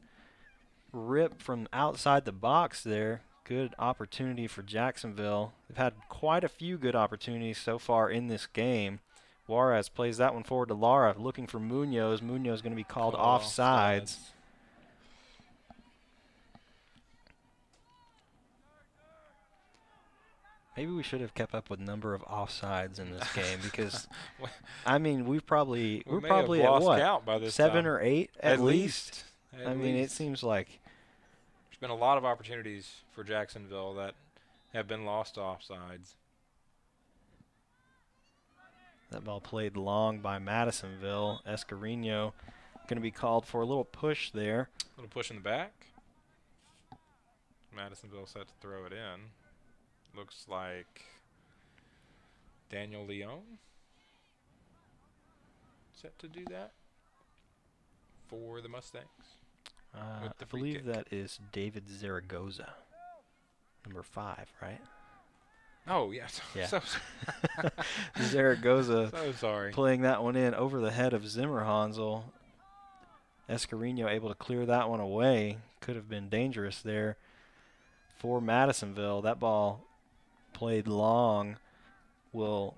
rip from outside the box there. Good opportunity for Jacksonville. They've had quite a few good opportunities so far in this game. Juarez plays that one forward to Lara, looking for Munoz. Munoz going to be called offsides. Maybe we should have kept up with number of offsides in this game because, I mean, we're probably at what, count by this 7 time. or 8 at least. At I mean, it least. seems like There's been a lot of opportunities for Jacksonville that have been lost to offsides. that ball played long by Madisonville. Escarino going to be called for a little push there. A little push in the back. Madisonville set to throw it in. Looks like Daniel Leon set to do that for the Mustangs. With I the free believe kick. that is David Zaragoza, number 5, right? Oh, yes. Yeah. So, Zaragoza so sorry. playing that one in over the head of Zimmerhansel. Escarino able to clear that one away. Could have been dangerous there for Madisonville. That ball played long will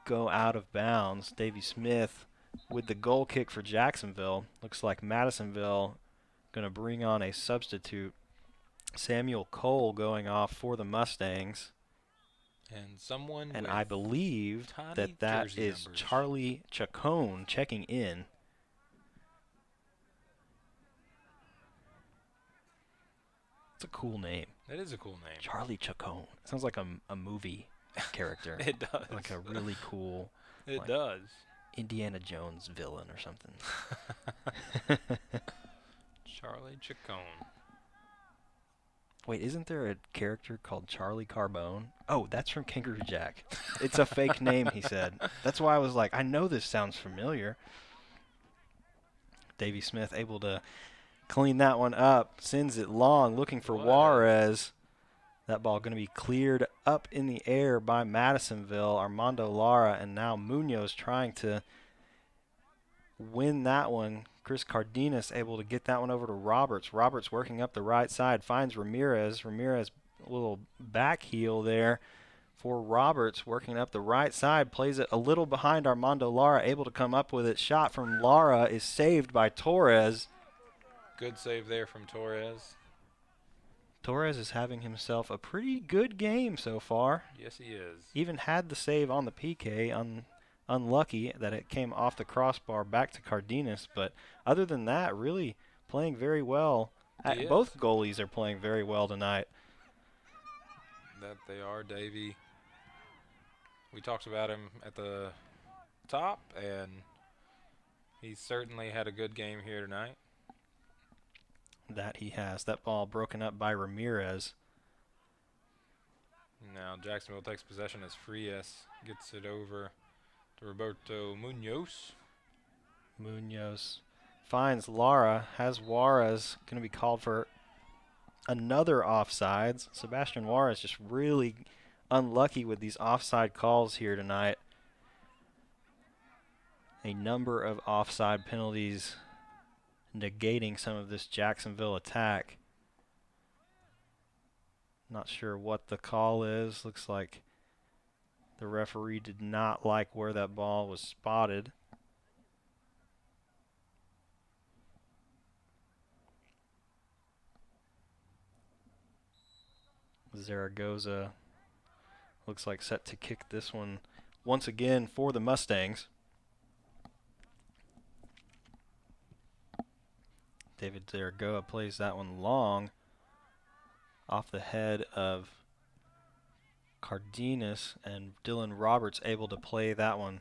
go out of bounds. Davey Smith with the goal kick for Jacksonville. Looks like Madisonville going to bring on a substitute. Samuel Cole going off for the Mustangs. And someone And with I believe tiny that jersey is numbers. Charlie Chacon checking in. It's a cool name. That is a cool name. Charlie Chacon. Sounds like a movie character. It does. Like a really cool It like- does. Indiana Jones villain or something. Charlie Chacon. Wait, isn't there a character called Charlie Carbone? Oh, that's from Kangaroo Jack. It's a fake name, he said. That's why I was like, I know this sounds familiar. Davey Smith able to clean that one up, sends it long, looking for What? Juarez. That ball going to be cleared up in the air by Madisonville, Armando Lara, and now Munoz trying to win that one. Chris Cardenas able to get that one over to Roberts. Roberts working up the right side, finds Ramirez. Ramirez, a little back heel there for Roberts, working up the right side, plays it a little behind Armando Lara, able to come up with it. Shot from Lara is saved by Torres. Good save there from Torres. Torres is having himself a pretty good game so far. Yes, he is. Even had the save on the PK. Unlucky that it came off the crossbar back to Cardenas, but other than that, really playing very well. He Both is. goalies are playing very well tonight. That they are, Davey. We talked about him at the top, and he certainly had a good game here tonight. That he has. That ball broken up by Ramirez. Now Jacksonville takes possession as Frias gets it over to Roberto Munoz. Munoz finds Lara, has Juarez, going to be called for another offsides. Sebastian Juarez just really unlucky with these offside calls here tonight. A number of offside penalties negating some of this Jacksonville attack. Not sure what the call is. Looks like the referee did not like where that ball was spotted. Zaragoza looks like set to kick this one once again for the Mustangs. David Zaragoza plays that one long off the head of Cardenas, and Dylan Roberts able to play that one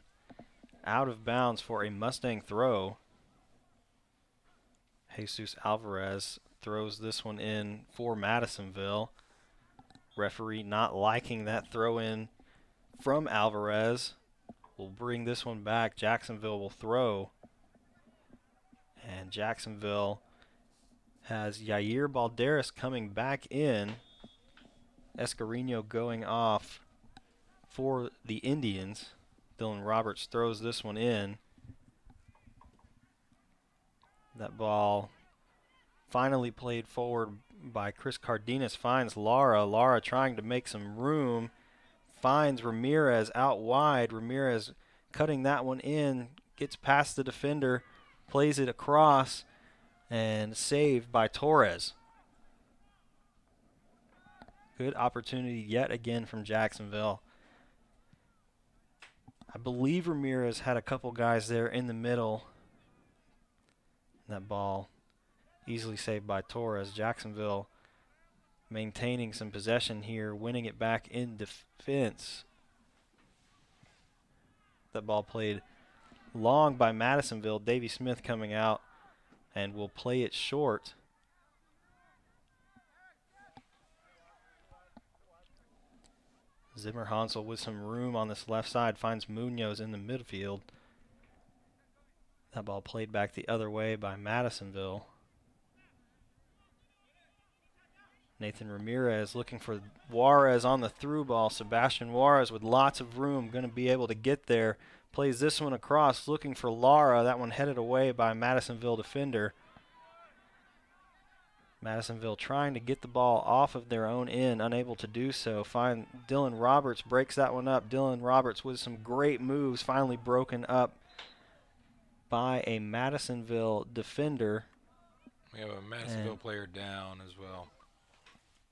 out of bounds for a Mustang throw. Jesus Alvarez throws this one in for Madisonville. Referee not liking that throw in from Alvarez. Will bring this one back. Jacksonville will throw. And Jacksonville has Yair Balderas coming back in. Escarino going off for the Indians. Dylan Roberts throws this one in. That ball finally played forward by Chris Cardenas. Finds Lara. Lara trying to make some room. Finds Ramirez out wide. Ramirez cutting that one in. Gets past the defender. Plays it across. And saved by Torres. Good opportunity yet again from Jacksonville. I believe Ramirez had a couple guys there in the middle. That ball easily saved by Torres. Jacksonville maintaining some possession here, winning it back in defense. That ball played long by Madisonville. Davey Smith coming out and will play it short. Zimmer Hansel with some room on this left side finds Munoz in the midfield. That ball played back the other way by Madisonville. Nathan Ramirez looking for Juarez on the through ball. Sebastian Juarez with lots of room, going to be able to get there. Plays this one across, looking for Lara. That one headed away by a Madisonville defender. Madisonville trying to get the ball off of their own end, unable to do so. Dylan Roberts breaks that one up. Dylan Roberts with some great moves, finally broken up by a Madisonville defender. We have a Madisonville player down as well.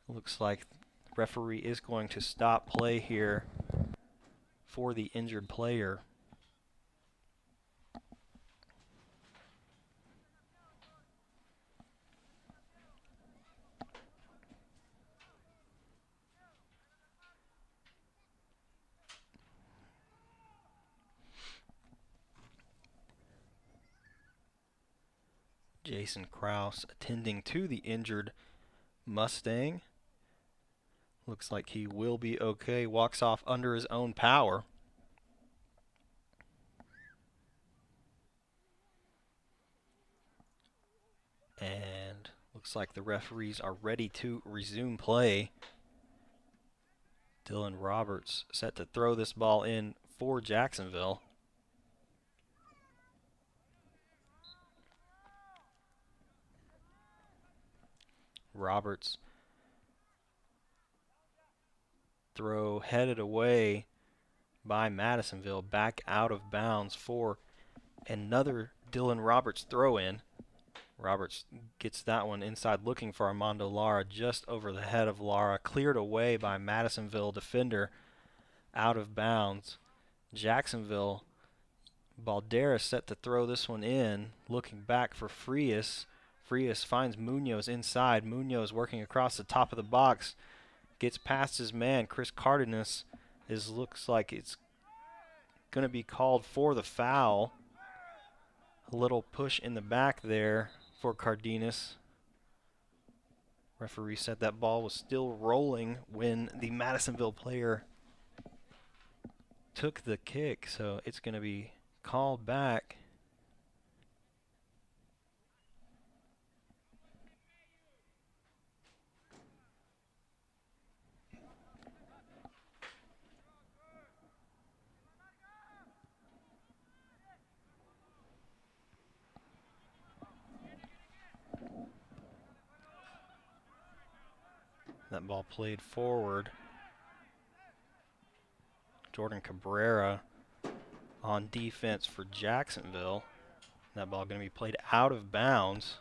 Looks like the referee is going to stop play here for the injured player. Jason Krause attending to the injured Mustang. Looks like he will be okay. Walks off under his own power. And looks like the referees are ready to resume play. Dylan Roberts set to throw this ball in for Jacksonville. Roberts throw headed away by Madisonville, back out of bounds for another Dylan Roberts throw in. Roberts gets that one inside looking for Armando Lara, just over the head of Lara, cleared away by Madisonville defender, out of bounds. Jacksonville, Balderas set to throw this one in, looking back for Frias. Frias finds Munoz inside. Munoz working across the top of the box. Gets past his man. Chris Cardenas looks like it's going to be called for the foul. A little push in the back there for Cardenas. Referee said that ball was still rolling when the Madisonville player took the kick, so it's going to be called back. That ball played forward. Jordan Cabrera on defense for Jacksonville. That ball going to be played out of bounds.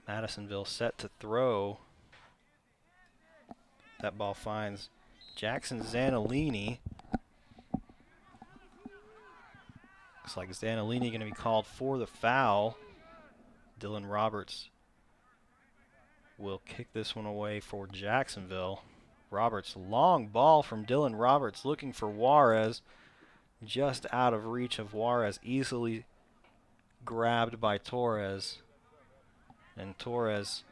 Madisonville set to throw. That ball finds Jackson Zanolini. Looks like Zanolini going to be called for the foul. Dylan Roberts will kick this one away for Jacksonville. Roberts, long ball from Dylan Roberts looking for Juarez. Just out of reach of Juarez, easily grabbed by Torres. And Torres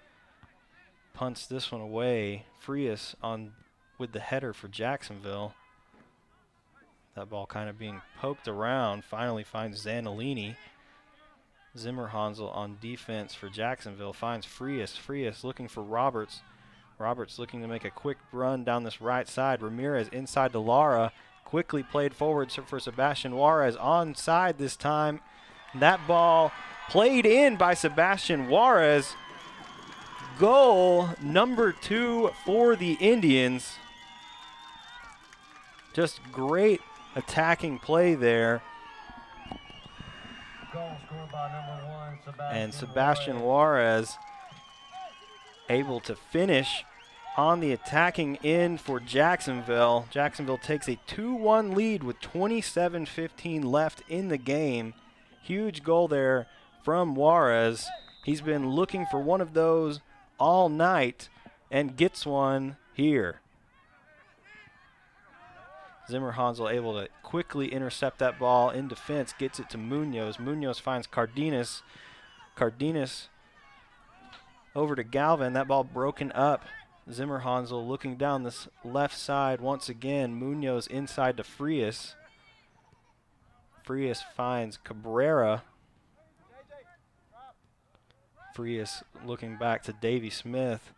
punts this one away. Frias on with the header for Jacksonville. That ball kind of being poked around. Finally finds Zanolini. Zimmerhansel on defense for Jacksonville finds Frias. Frias looking for Roberts. Roberts looking to make a quick run down this right side. Ramirez inside to Lara. Quickly played forward for Sebastian Juarez. Onside this time. That ball played in by Sebastian Juarez. Goal number 2 for the Indians. Just great attacking play there. Goal scored by number 1, And Sebastian Juarez able to finish on the attacking end for Jacksonville. Jacksonville takes a 2-1 lead with 27:15 left in the game. Huge goal there from Juarez. He's been looking for one of those all night and gets one here. Zimmerhansel able to quickly intercept that ball in defense, gets it to Munoz. Munoz finds Cardenas. Cardenas over to Galvin. That ball broken up. Zimmerhansel looking down this left side once again. Munoz inside to Frias. Frias finds Cabrera. Frias looking back to Davy Smith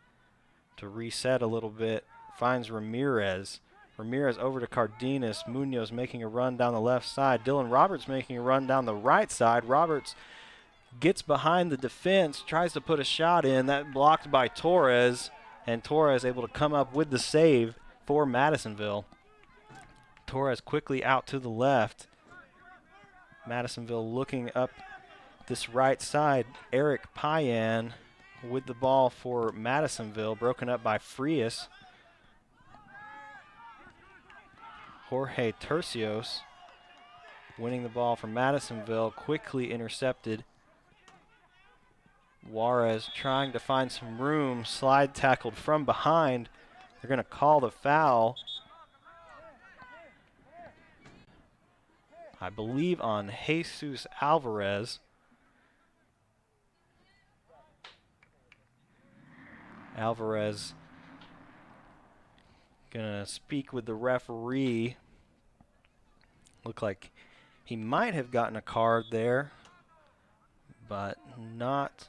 to reset a little bit. Finds Ramirez. Ramirez over to Cardenas. Munoz making a run down the left side. Dylan Roberts making a run down the right side. Roberts gets behind the defense, tries to put a shot in. That blocked by Torres, and Torres able to come up with the save for Madisonville. Torres quickly out to the left. Madisonville looking up this right side. Eric Payan with the ball for Madisonville, broken up by Frias. Jorge Tercios winning the ball from Madisonville, quickly intercepted. Juarez trying to find some room, slide tackled from behind. They're going to call the foul, I believe, on Jesus Alvarez. Alvarez gonna speak with the referee. Look like he might have gotten a card there, but not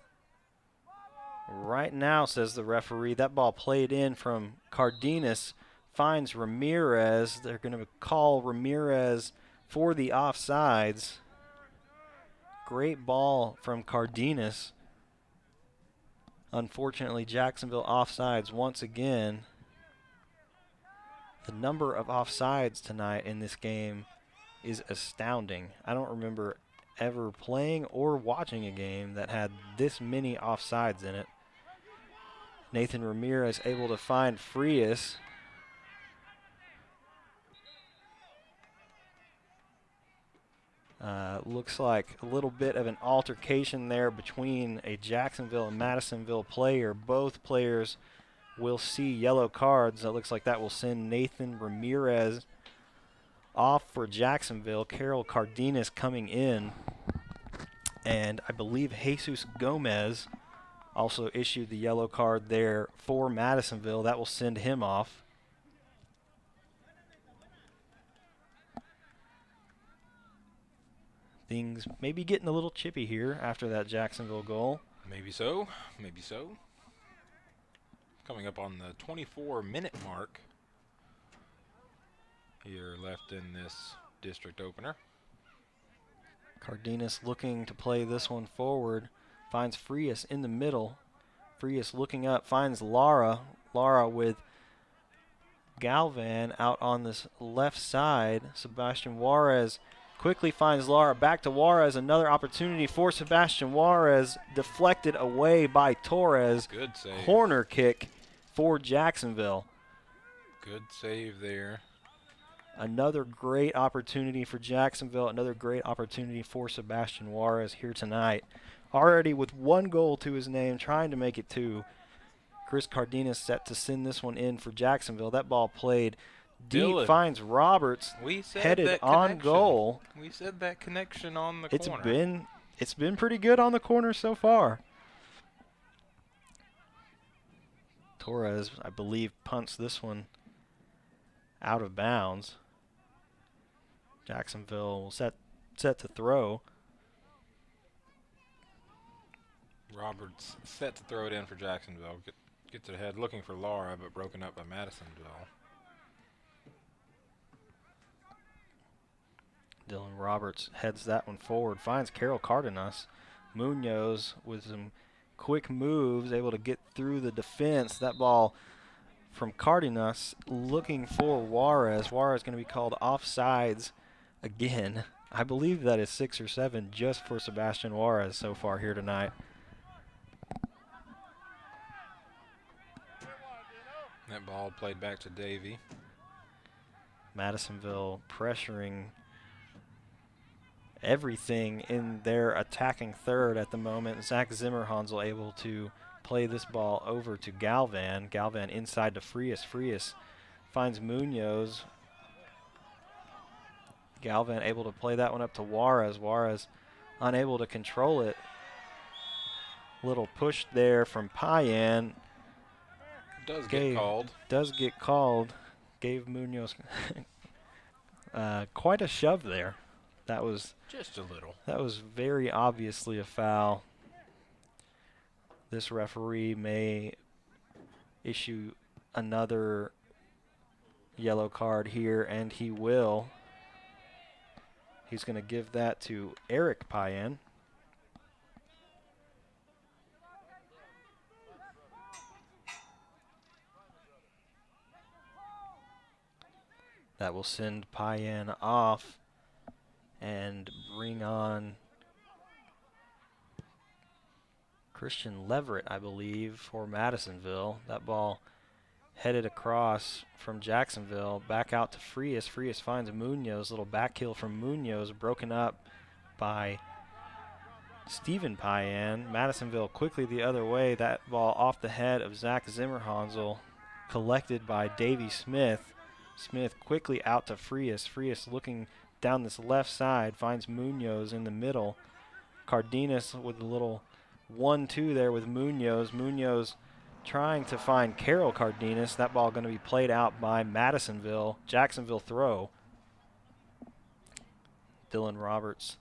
right now, says the referee. That ball played in from Cardenas, finds Ramirez. They're gonna call Ramirez for the offsides. Great ball from Cardenas. Unfortunately, Jacksonville offsides once again. The number of offsides tonight in this game is astounding. I don't remember ever playing or watching a game that had this many offsides in it. Nathan Ramirez able to find Frias. Looks like a little bit of an altercation there between a Jacksonville and Madisonville player. Both players will see yellow cards. It looks like that will send Nathan Ramirez off for Jacksonville. Carol Cardenas coming in. And I believe Jesus Gomez also issued the yellow card there for Madisonville. That will send him off. Things maybe getting a little chippy here after that Jacksonville goal. Maybe so. Maybe so. Coming up on the 24-minute mark here left in this district opener. Cardenas looking to play this one forward. Finds Frias in the middle. Frias looking up, finds Lara. Lara with Galvan out on this left side. Sebastian Juarez quickly finds Lara. Back to Juarez. Another opportunity for Sebastian Juarez. Deflected away by Torres. Good save. Corner kick for Jacksonville. Good save there. Another great opportunity for Jacksonville. Another great opportunity for Sebastian Juarez here tonight. Already with one goal to his name, trying to make it two. Chris Cardenas set to send this one in for Jacksonville. That ball played deep, Dylan, finds Roberts, we said headed that on connection. goal. We said that connection on the It's corner. been pretty good on the corner so far. Torres, I believe, punts this one out of bounds. Jacksonville will set to throw. Roberts set to throw it in for Jacksonville. Gets it ahead, looking for Laura, but broken up by Madisonville. Dylan Roberts heads that one forward, finds Carol Cardenas. Munoz with some quick moves, able to get through the defense. That ball from Cardenas looking for Juarez. Juarez going to be called offsides again. I believe that is 6 or 7 just for Sebastian Juarez so far here tonight. That ball played back to Davey. Madisonville pressuring everything in their attacking third at the moment. Zach Zimmerhansel able to play this ball over to Galvan. Galvan inside to Frias. Frias finds Munoz. Galvan able to play that one up to Juarez. Juarez unable to control it. Little push there from Payan. Does get called. Does get called. Gave Munoz quite a shove there. That was just a little. That was very obviously a foul. This referee may issue another yellow card here, and he will. He's going to give that to Eric Payan. That will send Payan off and bring on Christian Leverett, I believe, for Madisonville. That ball headed across from Jacksonville, back out to Frias. Frias finds Munoz, little back heel from Munoz, broken up by Stephen Payan. Madisonville quickly the other way. That ball off the head of Zach Zimmerhansel, collected by Davey Smith. Smith quickly out to Frias. Frias looking down this left side, finds Munoz in the middle. Cardenas with a little 1-2 there with Munoz. Munoz trying to find Carol Cardenas. That ball going to be played out by Madisonville. Jacksonville throw. Dylan Roberts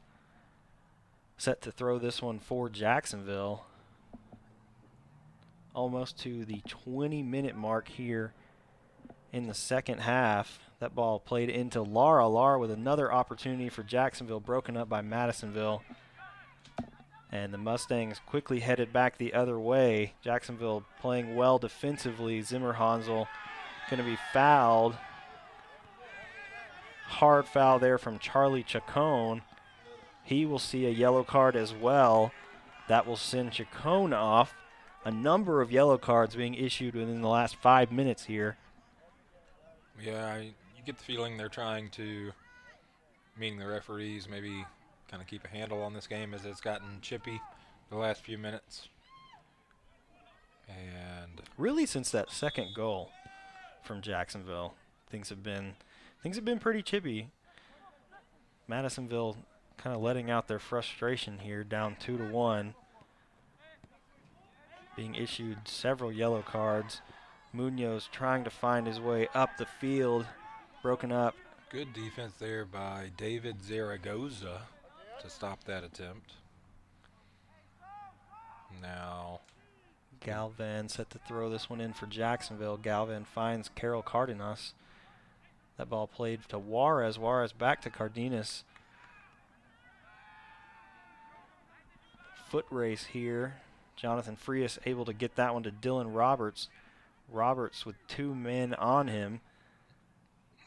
set to throw this one for Jacksonville. Almost to the 20-minute mark here in the second half. That ball played into Lara. Lara with another opportunity for Jacksonville, broken up by Madisonville. And the Mustangs quickly headed back the other way. Jacksonville playing well defensively. Zimmerhansel going to be fouled. Hard foul there from Charlie Chacon. He will see a yellow card as well. That will send Chacon off. A number of yellow cards being issued within the last 5 minutes here. Yeah, you get the feeling they're trying to, meaning the referees, maybe kind of keep a handle on this game as it's gotten chippy the last few minutes. And really, since that second goal from Jacksonville, things have been pretty chippy. Madisonville kind of letting out their frustration here, down 2-1. Being issued several yellow cards. Munoz trying to find his way up the field, broken up. Good defense there by David Zaragoza to stop that attempt. Now Galvan set to throw this one in for Jacksonville. Galvan finds Carol Cardenas. That ball played to Juarez. Juarez back to Cardenas. Foot race here. Jonathan Frias able to get that one to Dylan Roberts. Roberts with 2 men on him.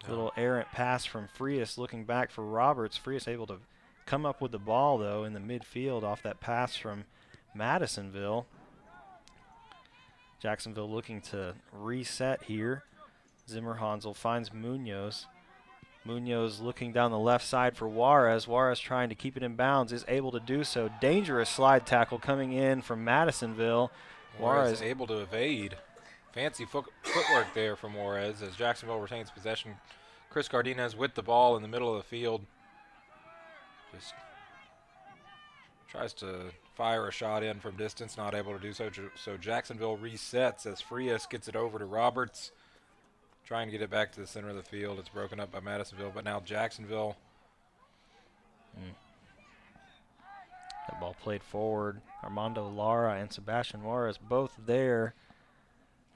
Little errant pass from Frias, looking back for Roberts. Frias able to come up with the ball, though, in the midfield off that pass from Madisonville. Jacksonville looking to reset here. Zimmerhansel finds Munoz. Munoz looking down the left side for Juarez. Juarez trying to keep it in bounds, is able to do so. Dangerous slide tackle coming in from Madisonville. Juarez able to evade. Fancy footwork there from Juarez as Jacksonville retains possession. Chris Cardenas with the ball in the middle of the field. Just tries to fire a shot in from distance, not able to do so. So Jacksonville resets as Frias gets it over to Roberts. Trying to get it back to the center of the field. It's broken up by Madisonville, but now Jacksonville. That ball played forward. Armando Lara and Sebastian Juarez both there.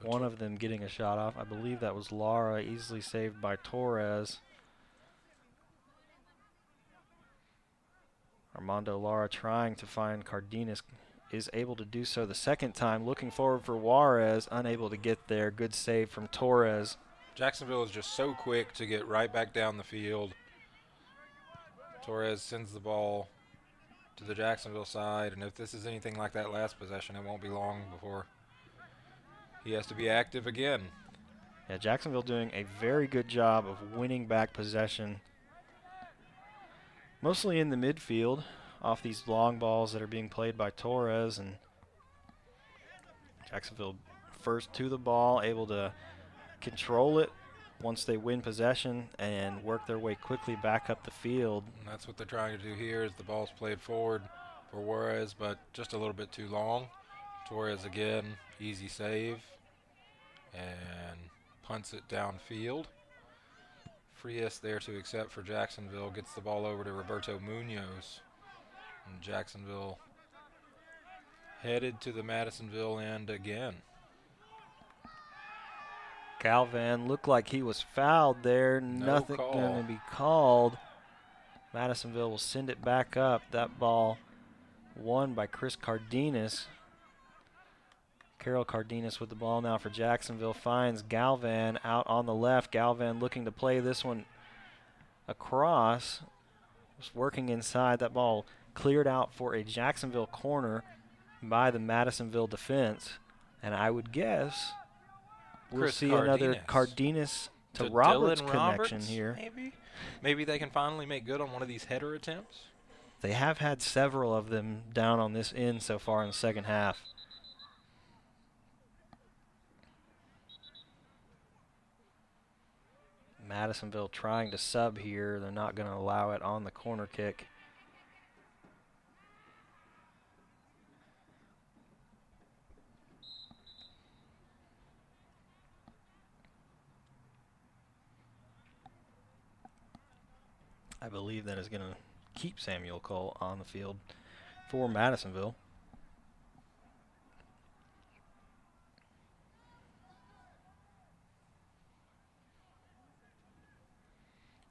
One of them getting a shot off. I believe that was Lara, easily saved by Torres. Armando Lara trying to find Cardenas, is able to do so the second time. Looking forward for Juarez, unable to get there. Good save from Torres. Jacksonville is just so quick to get right back down the field. Torres sends the ball to the Jacksonville side, and if this is anything like that last possession, it won't be long before he has to be active again. Yeah, Jacksonville doing a very good job of winning back possession, mostly in the midfield, off these long balls that are being played by Torres. And Jacksonville first to the ball, able to control it once they win possession and work their way quickly back up the field. And that's what they're trying to do here is the ball's played forward for Juarez, but just a little bit too long. Torres again, easy save, and punts it downfield. Frias there to accept for Jacksonville, gets the ball over to Roberto Munoz. And Jacksonville headed to the Madisonville end again. Galvan looked like he was fouled there. No Nothing call. going to be called. Madisonville will send it back up. That ball won by Chris Cardenas. Carol Cardenas with the ball now for Jacksonville. Finds Galvan out on the left. Galvan looking to play this one across. Was working inside. That ball cleared out for a Jacksonville corner by the Madisonville defense. And I would guess we'll Chris see another Cardenas to Roberts Dylan connection Roberts, here. Maybe they can finally make good on one of these header attempts. They have had several of them down on this end so far in the second half. Madisonville trying to sub here. They're not going to allow it on the corner kick. I believe that is going to keep Samuel Cole on the field for Madisonville.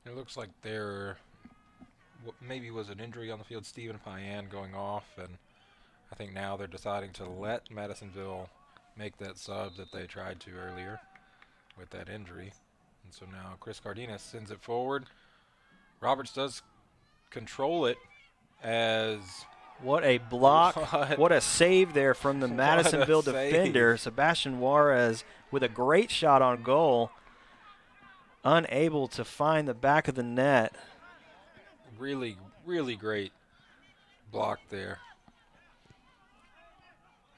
It looks like there maybe was an injury on the field, Stephen Payan going off, and I think now they're deciding to let Madisonville make that sub that they tried to earlier with that injury. And so now Chris Cardenas sends it forward. Roberts does control it as... What a block. What a save there from the Madisonville defender. Sebastian Juarez with a great shot on goal. Unable to find the back of the net. Really, really great block there.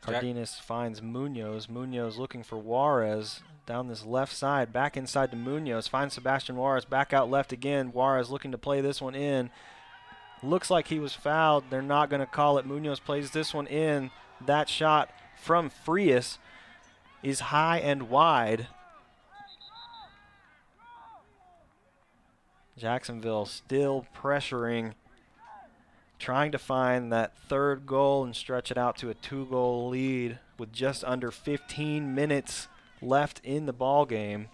Cardenas finds Munoz. Munoz looking for Juarez down this left side. Back inside to Munoz. Finds Sebastian Juarez. Back out left again. Juarez looking to play this one in. Looks like he was fouled. They're not going to call it. Munoz plays this one in. That shot from Frias is high and wide. Jacksonville still pressuring, trying to find that third goal and stretch it out to a 2-goal lead with just under 15 minutes left in the ball game.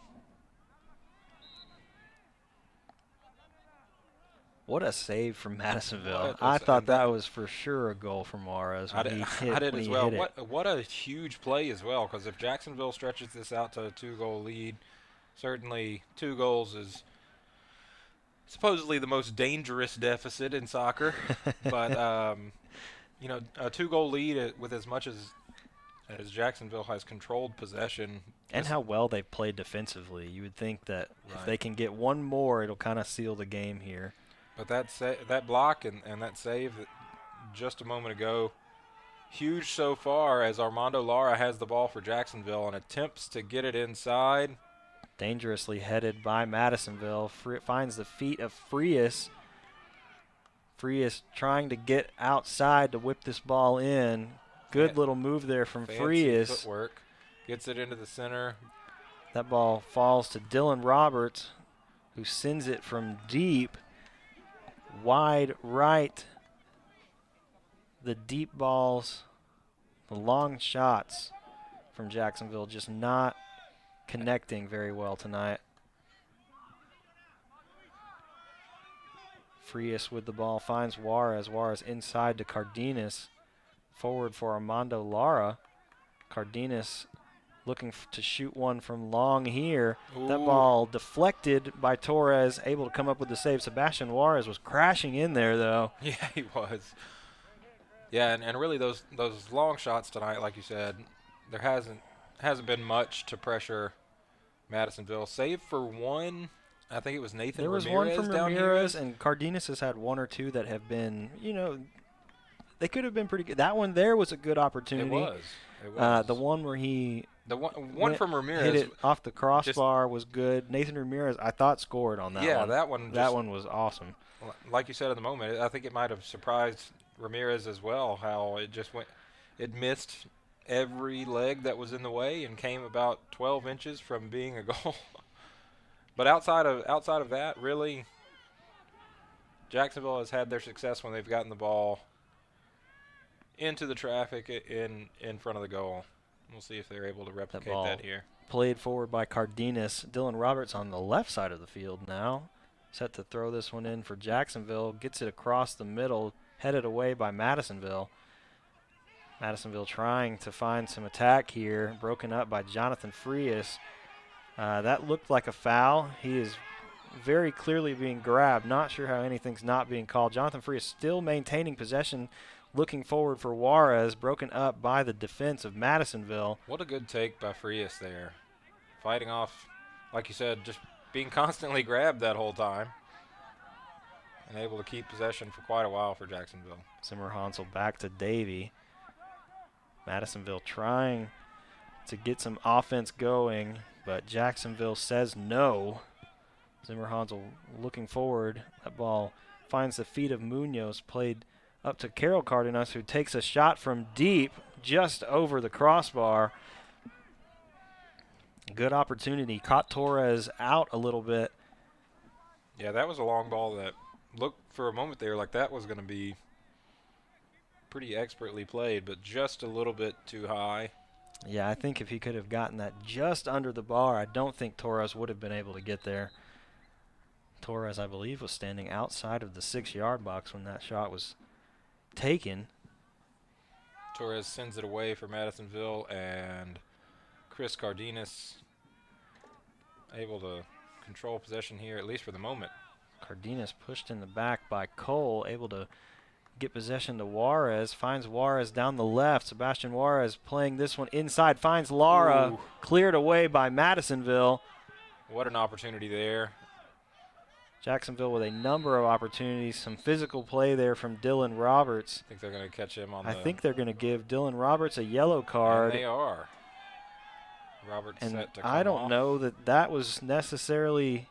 What a save from Madisonville. I thought that was for sure a goal from Juarez. I did as well. What a huge play as well, because if Jacksonville stretches this out to a 2-goal lead, certainly 2 goals is supposedly the most dangerous deficit in soccer. But, you know, a 2-goal lead with as much as Jacksonville has controlled possession. And how well they've played defensively. You would think that if they can get one more, it'll kind of seal the game here. But that block and that save just a moment ago huge so far as Armando Lara has the ball for Jacksonville and attempts to get it inside. Dangerously headed by Madisonville. Finds the feet of Frias. Frias trying to get outside to whip this ball in. Good little move there from Fancy Frias. footwork. Gets it into the center. That ball falls to Dylan Roberts, who sends it from deep. Wide right. The deep balls, the long shots from Jacksonville just not connecting very well tonight. Frias with the ball finds Juarez. Juarez inside to Cardenas. Forward for Armando Lara. Cardenas looking to shoot one from long here. Ooh. That ball deflected by Torres, able to come up with the save. Sebastian Juarez was crashing in there, though. Yeah, he was. Yeah, and really those long shots tonight, like you said, there hasn't been much to pressure Madisonville, save for one. I think it was Nathan There was Ramirez one from down Ramirez, here. and Cardenas has had one or two that have been, they could have been pretty good. That one there was a good opportunity. It was. The one where he The one from Ramirez. hit it off the crossbar was good. Nathan Ramirez, I thought, scored on that one. Yeah, that one. That one was awesome. Like you said in the moment, I think it might have surprised Ramirez as well, how it just went. It missed every leg that was in the way and came about 12 inches from being a goal. But outside of that, really, Jacksonville has had their success when they've gotten the ball into the traffic in front of the goal. We'll see if they're able to replicate that here. Played forward by Cardenas. Dylan Roberts on the left side of the field now. Set to throw this one in for Jacksonville. Gets it across the middle, headed away by Madisonville. Madisonville trying to find some attack here. Broken up by Jonathan Frias. That looked like a foul. He is very clearly being grabbed. Not sure how anything's not being called. Jonathan Frias still maintaining possession, looking forward for Juarez. Broken up by the defense of Madisonville. What a good take by Frias there. Fighting off, like you said, just being constantly grabbed that whole time. And able to keep possession for quite a while for Jacksonville. Zimmer Hansel back to Davey. Madisonville trying to get some offense going, but Jacksonville says no. Zimmer Hansel looking forward. That ball finds the feet of Munoz, played up to Carol Cardenas, who takes a shot from deep, just over the crossbar. Good opportunity. Caught Torres out a little bit. Yeah, that was a long ball that looked for a moment there like that was going to be pretty expertly played, but just a little bit too high. Yeah, I think if he could have gotten that just under the bar, I don't think Torres would have been able to get there. Torres, I believe, was standing outside of the 6-yard box when that shot was taken. Torres sends it away for Madisonville, and Chris Cardenas able to control possession here, at least for the moment. Cardenas pushed in the back by Cole, able to get possession to Juarez. Finds Juarez down the left. Sebastian Juarez playing this one inside. Finds Lara. Ooh. Cleared away by Madisonville. What an opportunity there. Jacksonville with a number of opportunities. Some physical play there from Dylan Roberts. I think they're going to catch him on I think they're going to give Dylan Roberts a yellow card. And they are. Roberts And set to come I don't off. know that was necessarily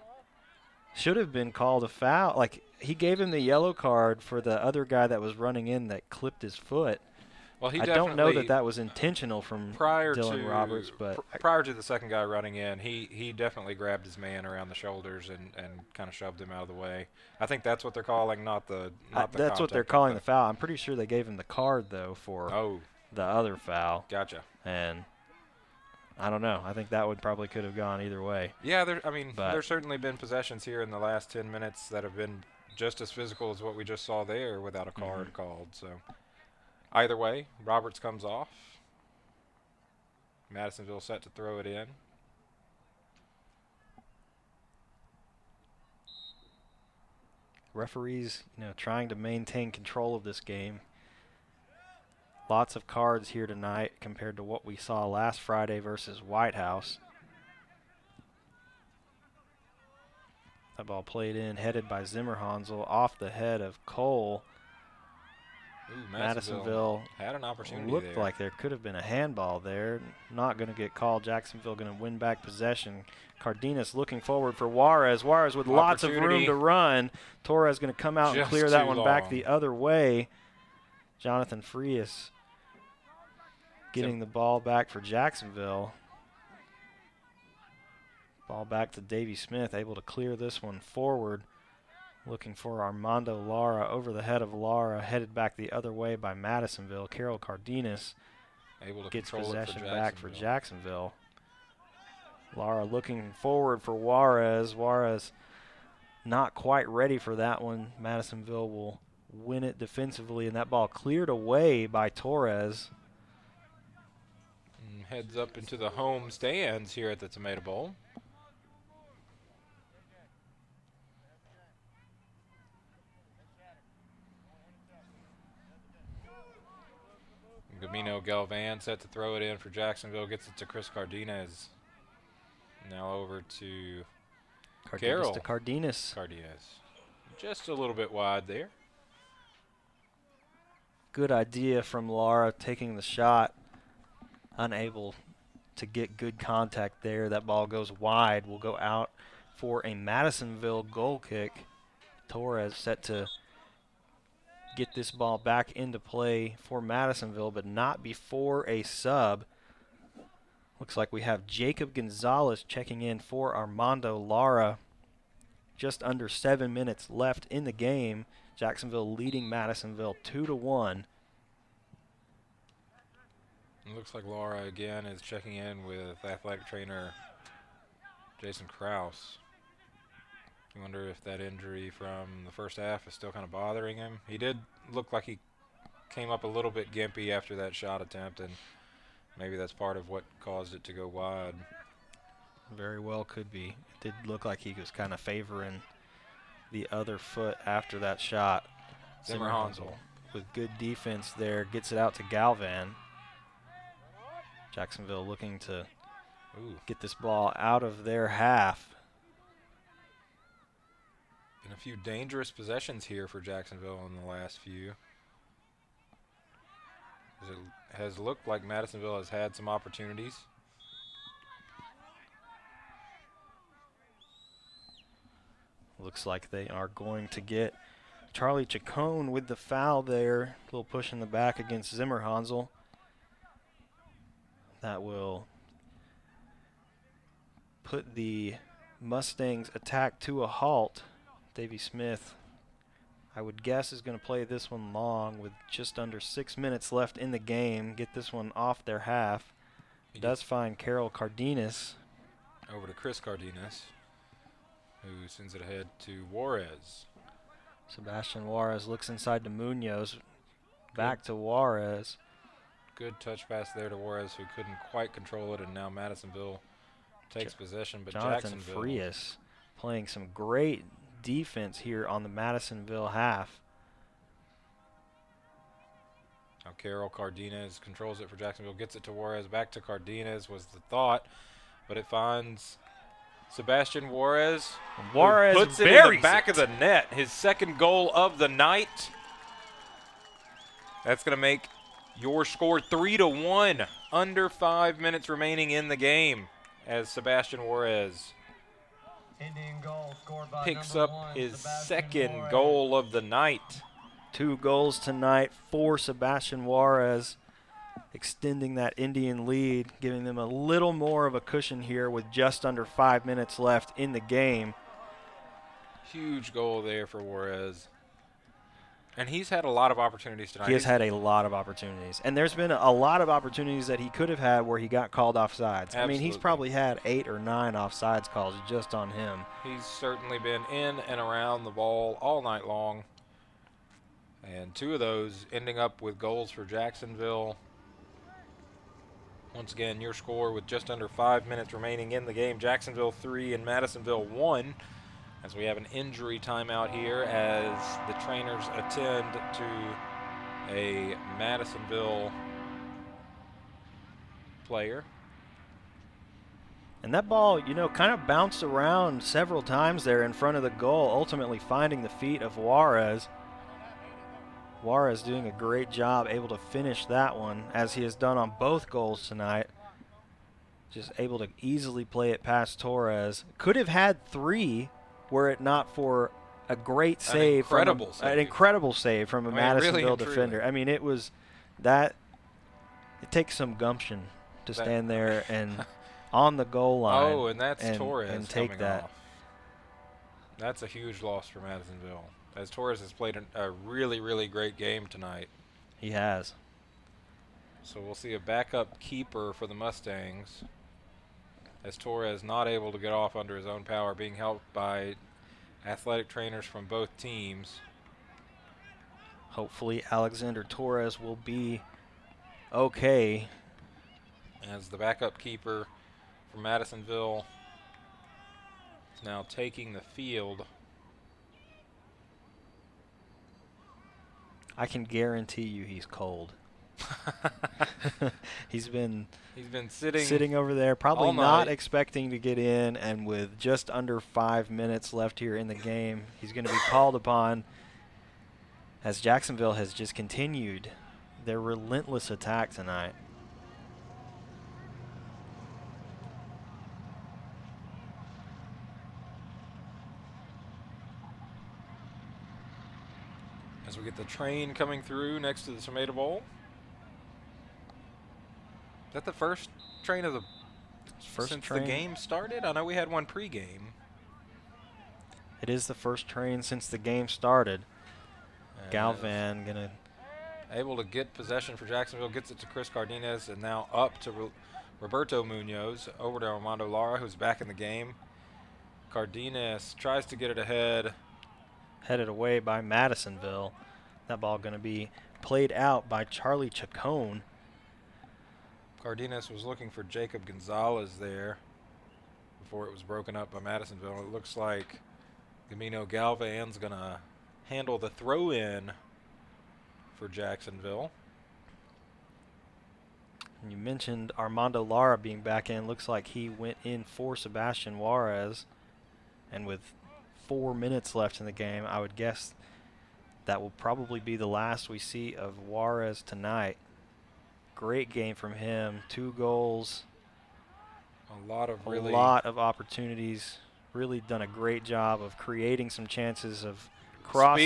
should have been called a foul. Like, he gave him the yellow card for the other guy that was running in that clipped his foot. Well, he I don't know that was intentional from Dylan Roberts, but prior to the second guy running in, he definitely grabbed his man around the shoulders and kind of shoved him out of the way. I think that's what they're calling, not the that's what they're calling the foul. I'm pretty sure they gave him the card though for the other foul. Gotcha. And I don't know. I think that could have gone either way. Yeah, there's certainly been possessions here in the last 10 minutes that have been just as physical as what we just saw there without a card called. So either way, Roberts comes off. Madisonville set to throw it in. Referees, trying to maintain control of this game. Lots of cards here tonight compared to what we saw last Friday versus White House. That ball played in, headed by Zimmer Hansel, off the head of Cole. Ooh, Madisonville had an opportunity looked there. like there could have been a handball there. Not going to get called. Jacksonville going to win back possession. Cardenas looking forward for Juarez. Juarez with lots of room Opportunity. to run. Torres going to come out and Just clear that too one back long. the other way. Jonathan Frias getting the ball back for Jacksonville. Ball back to Davey Smith, able to clear this one forward. Looking for Armando Lara over the head of Lara, headed back the other way by Madisonville. Carol Cardenas Able to gets control it possession for back for Jacksonville. Jacksonville. Lara looking forward for Juarez. Juarez not quite ready for that one. Madisonville will win it defensively, and that ball cleared away by Torres. And heads up into the home stands here at the Tomato Bowl. Gabino Galvan set to throw it in for Jacksonville. Gets it to Chris Cardenas. Now over to Carol. To Cardenas. Cardenas. Just a little bit wide there. Good idea from Lara taking the shot. Unable to get good contact there. That ball goes wide. Will go out for a Madisonville goal kick. Torres set to get this ball back into play for Madisonville, but not before a sub. Looks like we have Jacob Gonzalez checking in for Armando Lara. Just under 7 minutes left in the game. Jacksonville leading Madisonville 2-1. It looks like Laura again is checking in with athletic trainer Jason Krause. You wonder if that injury from the first half is still kind of bothering him. He did look like he came up a little bit gimpy after that shot attempt, and maybe that's part of what caused it to go wide. Very well could be. It did look like he was kind of favoring the other foot after that shot. Zimmer Hansel with good defense there gets it out to Galvan. Jacksonville looking to get this ball out of their half. Been a few dangerous possessions here for Jacksonville in the last few. It has looked like Madisonville has had some opportunities. Looks like they are going to get Charlie Chacon with the foul there. A little push in the back against Zimmer Hansel. That will put the Mustangs attack to a halt. Davey Smith, I would guess, is going to play this one long with just under 6 minutes left in the game. Get this one off their half. He does find Carol Cardenas. Over to Chris Cardenas, who sends it ahead to Juarez. Sebastian Juarez looks inside to Munoz. Back to Juarez. Good touch pass there to Juarez, who couldn't quite control it, and now Madisonville takes possession. But Jonathan Jacksonville Frias playing some great defense here on the Madisonville half. Now Carol Cardenas controls it for Jacksonville, gets it to Juarez, back to Cardenas was the thought, but it finds Sebastian Juarez. Juarez who puts it in buries the back it. of the net, his second goal of the night. That's going to make your score 3-1, under 5 minutes remaining in the game, as Sebastian Juarez Indian goal scored by picks number up one, his Sebastian second Juarez. goal of the night. 2 goals tonight for Sebastian Juarez, extending that Indian lead, giving them a little more of a cushion here with just under 5 minutes left in the game. Huge goal there for Juarez. And he's had a lot of opportunities tonight. He has had a lot of opportunities. And there's been a lot of opportunities that he could have had where he got called offsides. I mean, he's Absolutely. probably had 8 or 9 offsides calls just on him. He's certainly been in and around the ball all night long. And 2 of those ending up with goals for Jacksonville. Once again, your score with just under 5 minutes remaining in the game. Jacksonville 3 and Madisonville 1. As we have an injury timeout here as the trainers attend to a Madisonville player. And that ball, you know, kind of bounced around several times there in front of the goal, ultimately finding the feet of Juarez. Juarez doing a great job, able to finish that one, as he has done on both goals tonight. Just able to easily play it past Torres. Could have had 3 were it not for a great save. An incredible save from a Madisonville defender. I mean, it was that. It takes some gumption to stand there and on the goal line. Oh, and that's Torres and take coming that. off. That's a huge loss for Madisonville, as Torres has played a really, really great game tonight. He has. So we'll see a backup keeper for the Mustangs, as Torres not able to get off under his own power, being helped by athletic trainers from both teams. Hopefully Alexander Torres will be okay. As the backup keeper for Madisonville is now taking the field. I can guarantee you he's cold. He's been sitting over there, probably not expecting to get in, and with just under 5 minutes left here in the game, he's going to be called upon, as Jacksonville has just continued their relentless attack tonight. As we get the train coming through next to the Tomato Bowl. Is that the first train of the since the game started? I know we had one pregame. It is the first train since the game started. Galvan gonna able to get possession for Jacksonville, gets it to Chris Cardenas, and now up to Roberto Munoz, over to Armando Lara, who's back in the game. Cardenas tries to get it ahead. Headed away by Madisonville. That ball going to be played out by Charlie Chacon. Cardenas was looking for Jacob Gonzalez there before it was broken up by Madisonville. It looks like Gamino Galvan's going to handle the throw-in for Jacksonville. And you mentioned Armando Lara being back in. Looks like he went in for Sebastian Juarez. And with 4 minutes left in the game, I would guess that will probably be the last we see of Juarez tonight. Great game from him. 2 goals. A lot of opportunities. Really done a great job of creating some chances of crosses.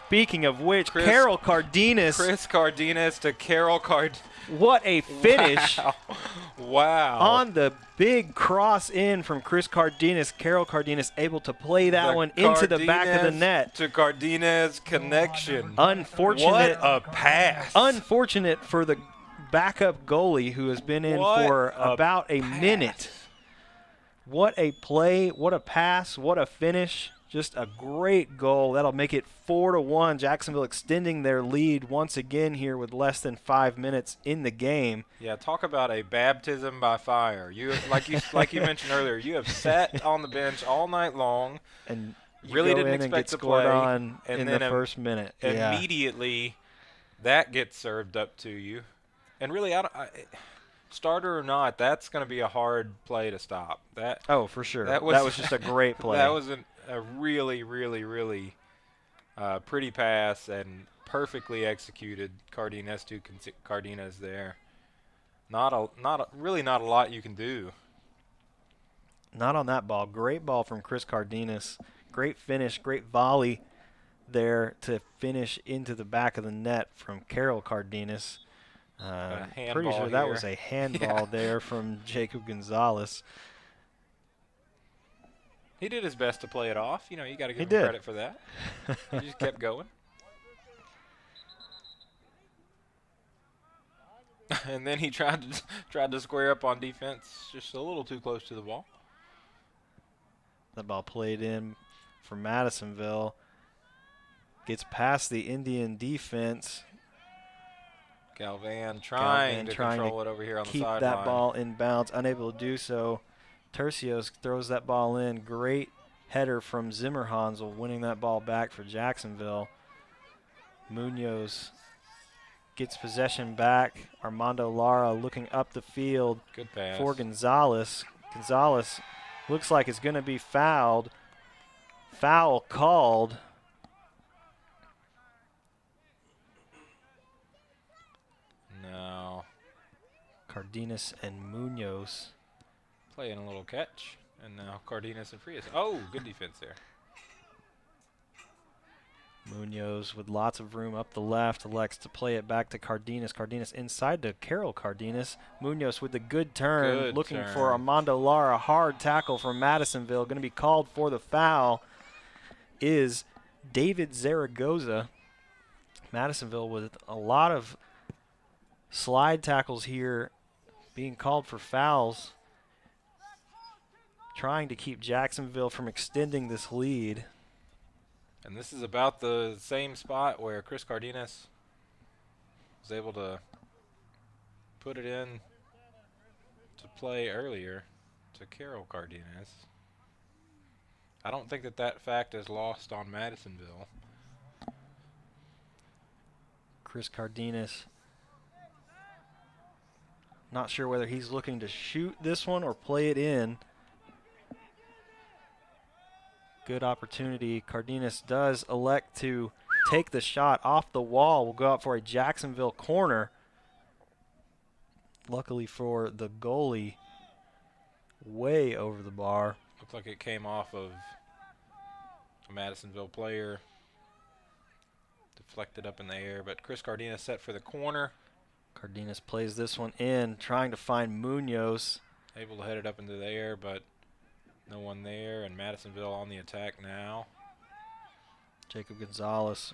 Speaking of which, Carol Cardenas. Chris Cardenas to Carol Cardenas. What a finish. Wow. On the big cross in from Chris Cardenas. Carol Cardenas able to play that one into the back of the net. To Cardenas connection. Unfortunate. What a pass. Unfortunate for the backup goalie who has been in for about a minute. What a play, what a pass, what a finish. Just a great goal. That'll make it 4-1. Jacksonville extending their lead once again here with less than 5 minutes in the game. Yeah, talk about a baptism by fire. You like you mentioned earlier, you have sat on the bench all night long and really didn't expect to play on in the first minute. Immediately that gets served up to you. And really starter or not, that's going to be a hard play to stop. For sure. That was just a great play. That was a really, really, really pretty pass and perfectly executed. Cardenas to Cardenas there. Really not a lot you can do. Not on that ball. Great ball from Chris Cardenas. Great finish, great volley there to finish into the back of the net from Carol Cardenas. Pretty sure that was a handball there from Jacob Gonzalez. He did his best to play it off. You got to give him credit for that. He just kept going. And then he tried to square up on defense, just a little too close to the ball. The ball played in for Madisonville. Gets past the Indian defense. Galvan trying to control it over here on the sideline. Keep that ball in bounds, unable to do so. Tercios throws that ball in. Great header from Zimmerhansel, winning that ball back for Jacksonville. Munoz gets possession back. Armando Lara looking up the field. Good pass for Gonzalez. Gonzalez looks like it's going to be fouled. Foul called. Cardenas and Munoz. Playing a little catch. And now Cardenas and Frias. Oh, good defense there. Munoz with lots of room up the left elects to play it back to Cardenas. Cardenas inside to Carol Cardenas. Munoz with the good turn, Good looking turn. for Armando Lara. Hard tackle from Madisonville. Going to be called for the foul is David Zaragoza. Madisonville with a lot of slide tackles here being called for fouls, trying to keep Jacksonville from extending this lead. And this is about the same spot where Chris Cardenas was able to put it in to play earlier to Carol Cardenas. I don't think that fact is lost on Madisonville. Chris Cardenas, not sure whether he's looking to shoot this one or play it in. Good opportunity. Cardenas does elect to take the shot off the wall. Will go out for a Jacksonville corner. Luckily for the goalie, way over the bar. Looked like it came off of a Madisonville player. Deflected up in the air, but Chris Cardenas set for the corner. Cardenas plays this one in, trying to find Munoz. Able to head it up into the air, but no one there, and Madisonville on the attack now. Jacob Gonzalez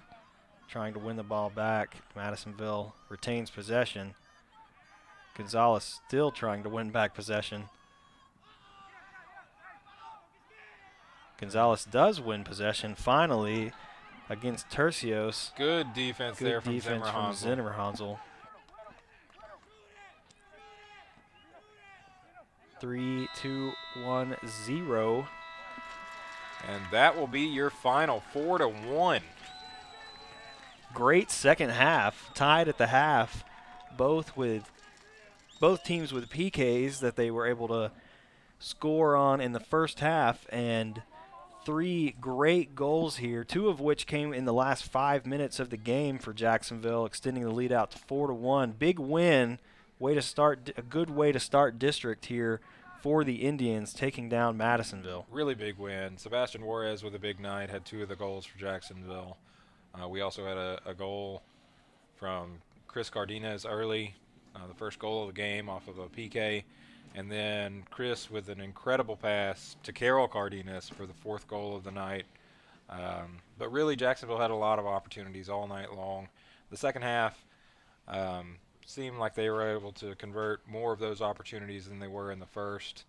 trying to win the ball back. Madisonville retains possession. Gonzalez still trying to win back possession. Gonzalez does win possession finally against Tercios. Good defense there from Zimmerhansel. Zimmerhansel. 3-2-1-0. And that will be your final, 4-1. Great second half, tied at the half, both teams with PKs that they were able to score on in the first half, and 3 great goals here, 2 of which came in the last 5 minutes of the game for Jacksonville, extending the lead out to 4-1. Big win, a good way to start district here for the Indians, taking down Madisonville. Really big win. Sebastian Juarez with a big night, had 2 of the goals for Jacksonville. We also had a goal from Chris Cardenas early, the first goal of the game off of a PK. And then Chris with an incredible pass to Carol Cardenas for the 4th goal of the night. But really, Jacksonville had a lot of opportunities all night long. The second half seemed like they were able to convert more of those opportunities than they were in the first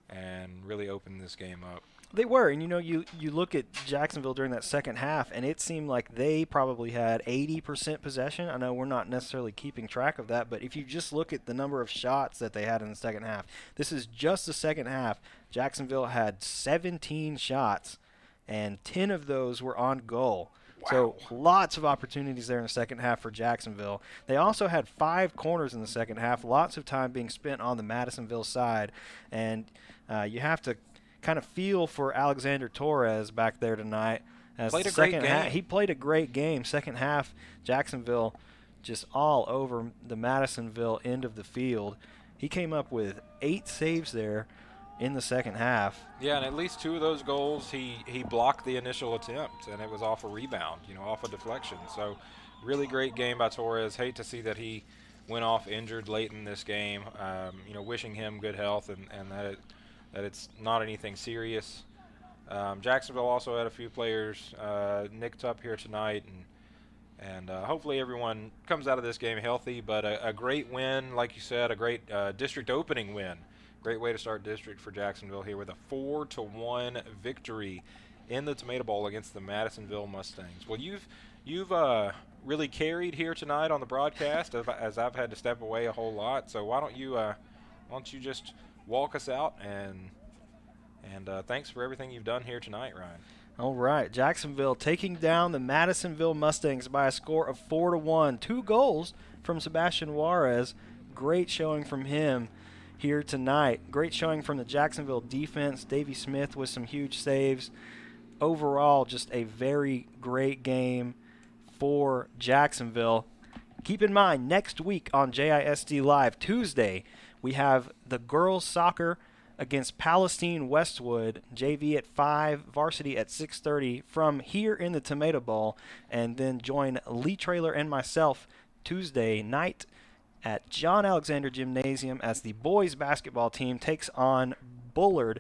and really open this game up. They were, and you look at Jacksonville during that second half, and it seemed like they probably had 80% possession. I know we're not necessarily keeping track of that, but if you just look at the number of shots that they had in the second half, this is just the second half. Jacksonville had 17 shots, and 10 of those were on goal. Wow. So lots of opportunities there in the second half for Jacksonville. They also had 5 corners in the second half, lots of time being spent on the Madisonville side, and you have to kind of feel for Alexander Torres back there tonight. As played the a great second game. He played a great game. Second half, Jacksonville just all over the Madisonville end of the field. He came up with 8 saves there in the second half. Yeah, and at least 2 of those goals, he blocked the initial attempt, and it was off a rebound, off a deflection. So really great game by Torres. Hate to see that he went off injured late in this game. Wishing him good health and that it's not anything serious. Jacksonville also had a few players nicked up here tonight, and hopefully everyone comes out of this game healthy. But a great win, like you said, a great district opening win. Great way to start district for Jacksonville here with a 4-1 victory in the Tomato Bowl against the Madisonville Mustangs. Well, you've really carried here tonight on the broadcast as I've had to step away a whole lot. So why don't you just walk us out and thanks for everything you've done here tonight, Ryan. All right, Jacksonville taking down the Madisonville Mustangs by a score of 4-1. 2 goals from Sebastian Juarez. Great showing from him here tonight. Great showing from the Jacksonville defense. Davey Smith with some huge saves. Overall, just a very great game for Jacksonville. Keep in mind, next week on JISD Live, Tuesday, We have the girls soccer against Palestine Westwood, JV at 5, varsity at 6:30 from here in the Tomato Bowl, and then join Lee Traylor and myself Tuesday night at John Alexander Gymnasium as the boys basketball team takes on Bullard,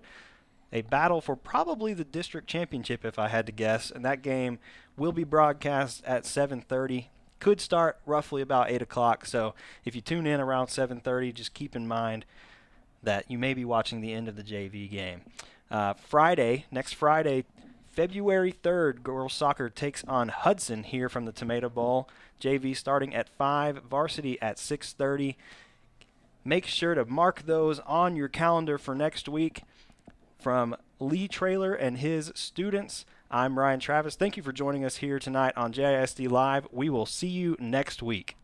a battle for probably the district championship if I had to guess, and that game will be broadcast at 7:30. Could start roughly about 8 o'clock, so if you tune in around 7:30, just keep in mind that you may be watching the end of the JV game. Next Friday, February 3rd, girls soccer takes on Hudson here from the Tomato Bowl. JV starting at 5, varsity at 6:30. Make sure to mark those on your calendar for next week. From Lee Traylor and his students, I'm Ryan Travis. Thank you for joining us here tonight on JISD Live. We will see you next week.